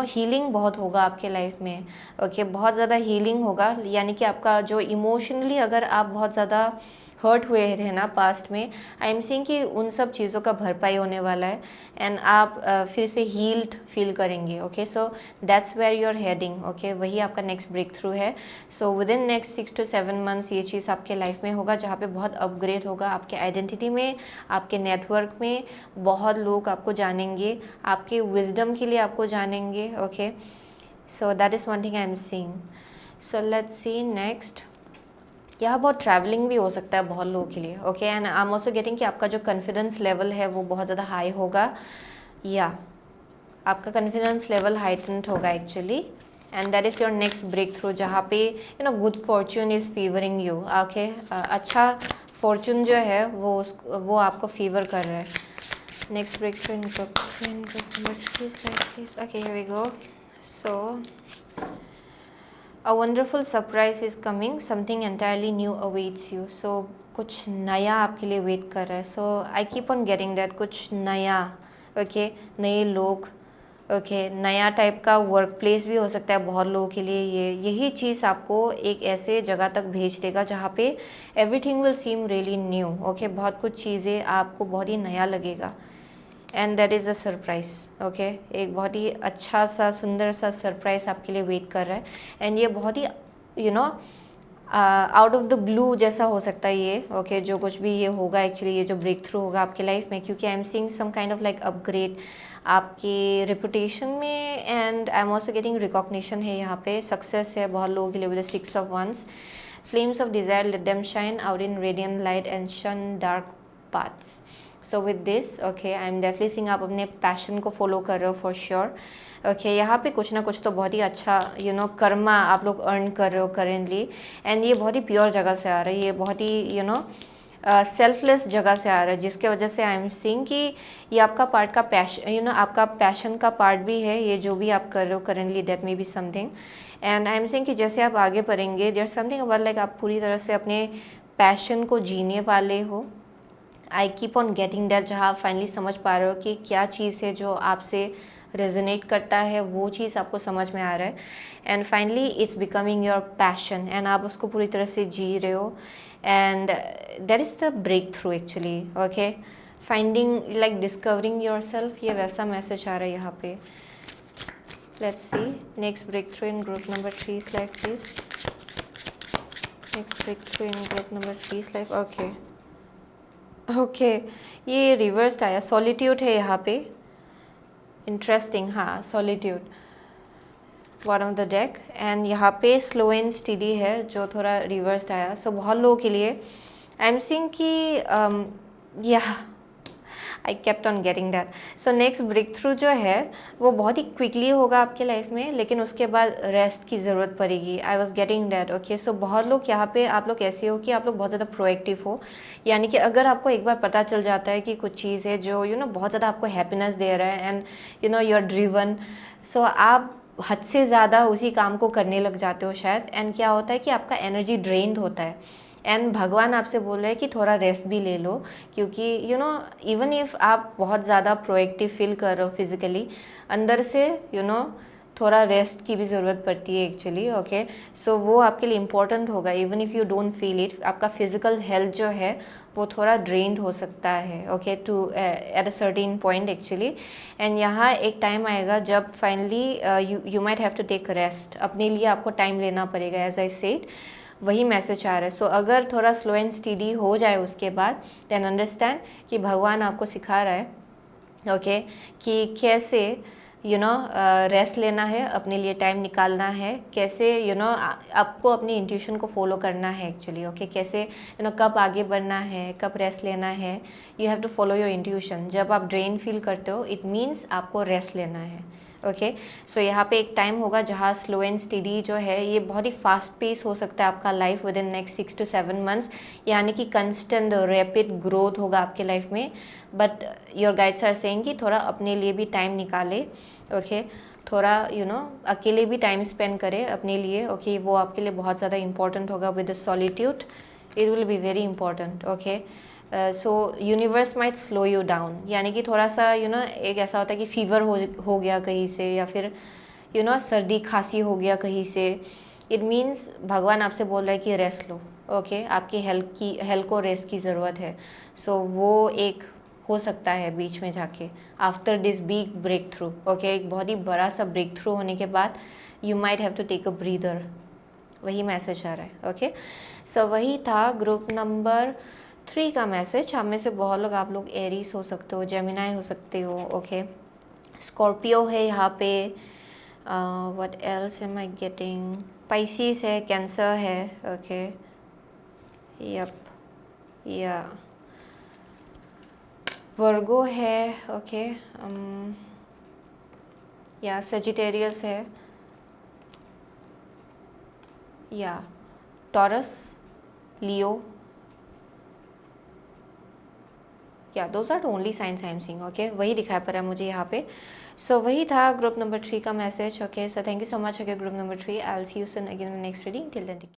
हीलिंग बहुत होगा आपके लाइफ में। ओके, बहुत ज़्यादा हीलिंग होगा, यानी कि आपका जो इमोशनली अगर आप बहुत ज़्यादा हर्ट हुए थे ना पास्ट में, आई एम सीइंग कि उन सब चीज़ों का भरपाई होने वाला है एंड आप फिर से हील्ड फील करेंगे। Okay, so that's where you are heading. Okay, वही आपका नेक्स्ट ब्रेक थ्रू है। So within next 6 to 7 months ये चीज़ आपके लाइफ में होगा, जहाँ पे बहुत अपग्रेड होगा आपके आइडेंटिटी में, आपके नेटवर्क में। बहुत लोग आपको जानेंगे, आपके विजडम के लिए आपको जानेंगे। Okay, so that is one thing I am seeing. So let's see next. यहाँ बहुत ट्रैवलिंग भी हो सकता है बहुत लोगों के लिए। Okay, and I am also getting कि आपका जो कॉन्फिडेंस लेवल है वो बहुत ज़्यादा हाई होगा, या आपका कॉन्फिडेंस लेवल हाइटेंड होगा actually, and that is your next breakthrough, जहाँ पे good fortune is favouring you. Okay, अच्छा फॉर्चून जो है वो आपको फेवर कर रहा है। Next breakthrough in group number 3 is like this. Okay, here we go. So a wonderful surprise is coming, something entirely new awaits you. So कुछ नया आपके लिए वेट कर रहा है। So I keep on getting that, कुछ नया। Okay, नए लोग, ओके, नया टाइप का वर्क प्लेस भी हो सकता है बहुत लोगों के लिए। यही चीज़ आपको एक ऐसे जगह तक भेज देगा जहाँ पे everything will seam really new. Okay, बहुत कुछ चीज़ें आपको बहुत ही नया लगेगा and that is a surprise. Okay, एक बहुत ही अच्छा सा सुंदर सा सरप्राइज़ आपके लिए वेट कर रहा है एंड ये बहुत ही आउट ऑफ द ब्लू जैसा हो सकता है ये। ओके, जो कुछ भी ये होगा एक्चुअली, ये जो ब्रेक थ्रू होगा आपके लाइफ में, क्योंकि I am seeing some kind of like upgrade आपके रेपुटेशन में and I am also getting recognition है यहाँ पे, सक्सेस है बहुत लोगों के लिए with 6 of Wands। Flames of desire let them shine out in radiant light and shun dark paths. So with this, okay, I am definitely seeing आप अपने पैशन को फॉलो कर रहे हो फॉर श्योर। ओके, यहाँ पे कुछ ना कुछ तो बहुत ही अच्छा कर्मा आप लोग अर्न कर रहे हो करेंटली, एंड ये बहुत ही प्योर जगह से आ रहा है, ये बहुत ही सेल्फलेस जगह से आ रहा है, जिसके वजह से आई एम सीइंग कि ये आपका पार्ट का पैशन आपका पैशन का पार्ट भी है, ये जो भी आप कर रहे हो currently, that may be something. And I am seeing कि जैसे आप आगे बढ़ेंगे, देयर समथिंग अबाउट लाइक आप पूरी तरह से अपने पैशन को जीने वाले हो। आई कीप ऑन गेटिंग दैट, जहाँ आप फाइनली समझ पा रहे हो कि क्या चीज़ है जो आपसे रेजोनेट करता है, वो चीज़ आपको समझ में आ रहा है and finally it's becoming your passion and आप उसको पूरी तरह से जी रहे हो and that is the breakthrough actually. Okay, finding like discovering your yourself वैसा मैसेज आ रहा है यहाँ पे। Let's see next breakthrough in group number 3 is like this. Next breakthrough in group number 3 is like okay. Okay, ये reversed आया, solitude है यहाँ पे। इंटरेस्टिंग, हाँ, solitude bottom of the deck and यहाँ पे स्लो एंड स्टीडी है जो थोड़ा रिवर्स्ड आया। सो बहुत लोगों के लिए आई एम सीइंग कि या I kept on getting that. So next breakthrough जो है वो बहुत ही क्विकली होगा आपके लाइफ में, लेकिन उसके बाद रेस्ट की ज़रूरत पड़ेगी। I was getting that. Okay, so बहुत लोग यहाँ पे आप लोग ऐसे हो कि आप लोग बहुत ज़्यादा प्रोएक्टिव हो, यानी कि अगर आपको एक बार पता चल जाता है कि कुछ चीज़ है जो बहुत ज़्यादा आपको हैप्पीनेस दे रहा है एंड यू आर ड्रिवन, सो आप हद से ज़्यादा उसी काम को करने लग जाते हो शायद, एंड क्या होता है कि आपका एनर्जी ड्रेन्ड होता है एंड भगवान आपसे बोल रहे हैं कि थोड़ा रेस्ट भी ले लो, क्योंकि इवन इफ़ आप बहुत ज़्यादा प्रोएक्टिव फील कर रहे हो फिज़िकली, अंदर से थोड़ा रेस्ट की भी ज़रूरत पड़ती है एक्चुअली। ओके, सो वो आपके लिए इम्पोर्टेंट होगा even if you don't feel it. आपका फिज़िकल हेल्थ जो है वो थोड़ा ड्रेन्ड हो सकता है, okay, to at a certain point actually. And यहाँ एक टाइम आएगा जब finally you might have to take rest, अपने लिए आपको टाइम लेना पड़ेगा, एज आई सेड, वही मैसेज आ रहा है। सो अगर थोड़ा स्लो एंड स्टीडी हो जाए उसके बाद, देन अंडरस्टैंड कि भगवान आपको सिखा रहा है, ओके, कि कैसे रेस्ट लेना है, अपने लिए टाइम निकालना है, कैसे आपको अपनी इंट्यूशन को फॉलो करना है एक्चुअली। ओके, कैसे कब आगे बढ़ना है, कब रेस्ट लेना है, you have to follow your intuition. जब आप ड्रेन फील करते हो, इट मीन्स आपको रेस्ट लेना है। ओके। सो यहाँ पे एक टाइम होगा जहाँ स्लो एंड स्टडी जो है ये बहुत ही फास्ट पेस हो सकता है आपका life with in next 6 to 7 months, यानी कि कंस्टेंट रैपिड ग्रोथ होगा आपके लाइफ में। But your guides are saying कि थोड़ा अपने लिए भी टाइम निकाले, ओके। थोड़ा अकेले भी टाइम स्पेंड करें अपने लिए, ओके। वो आपके लिए बहुत ज़्यादा इंपॉर्टेंट होगा। With the solitude it will be very important, okay. So universe might slow you down, यानी कि थोड़ा सा एक ऐसा होता है कि फीवर हो गया कहीं से, या फिर सर्दी खांसी हो गया कहीं से। इट मीन्स भगवान आपसे बोल रहा है कि रेस्ट लो, ओके। आपकी हेल्थ को रेस्ट की ज़रूरत है। सो वो एक हो सकता है बीच में जाके after this big breakthrough, okay. एक बहुत ही बड़ा सा ब्रेक थ्रू होने के बाद you might have to take a breather, वही मैसेज आ रहा है, ओके। सो वही था ग्रुप नंबर 3 का मैसेज। हम में से बहुत लोग, आप लोग एरीज हो सकते हो, जेमिनाई हो सकते हो, ओके। स्कॉर्पियो है यहाँ पे, what else am I getting, Pisces है, कैंसर है, ओके। यप, या वर्गो है, ओके। या सेजिटेरियस है, या टॉरस, लियो, या those are the only signs I am seeing, okay. वही दिखाई पड़ रहा है मुझे यहाँ पे। सो वही था ग्रुप नंबर 3 का message, okay. So thank you so much, okay. Group number 3, I will see you soon again in next reading. Till then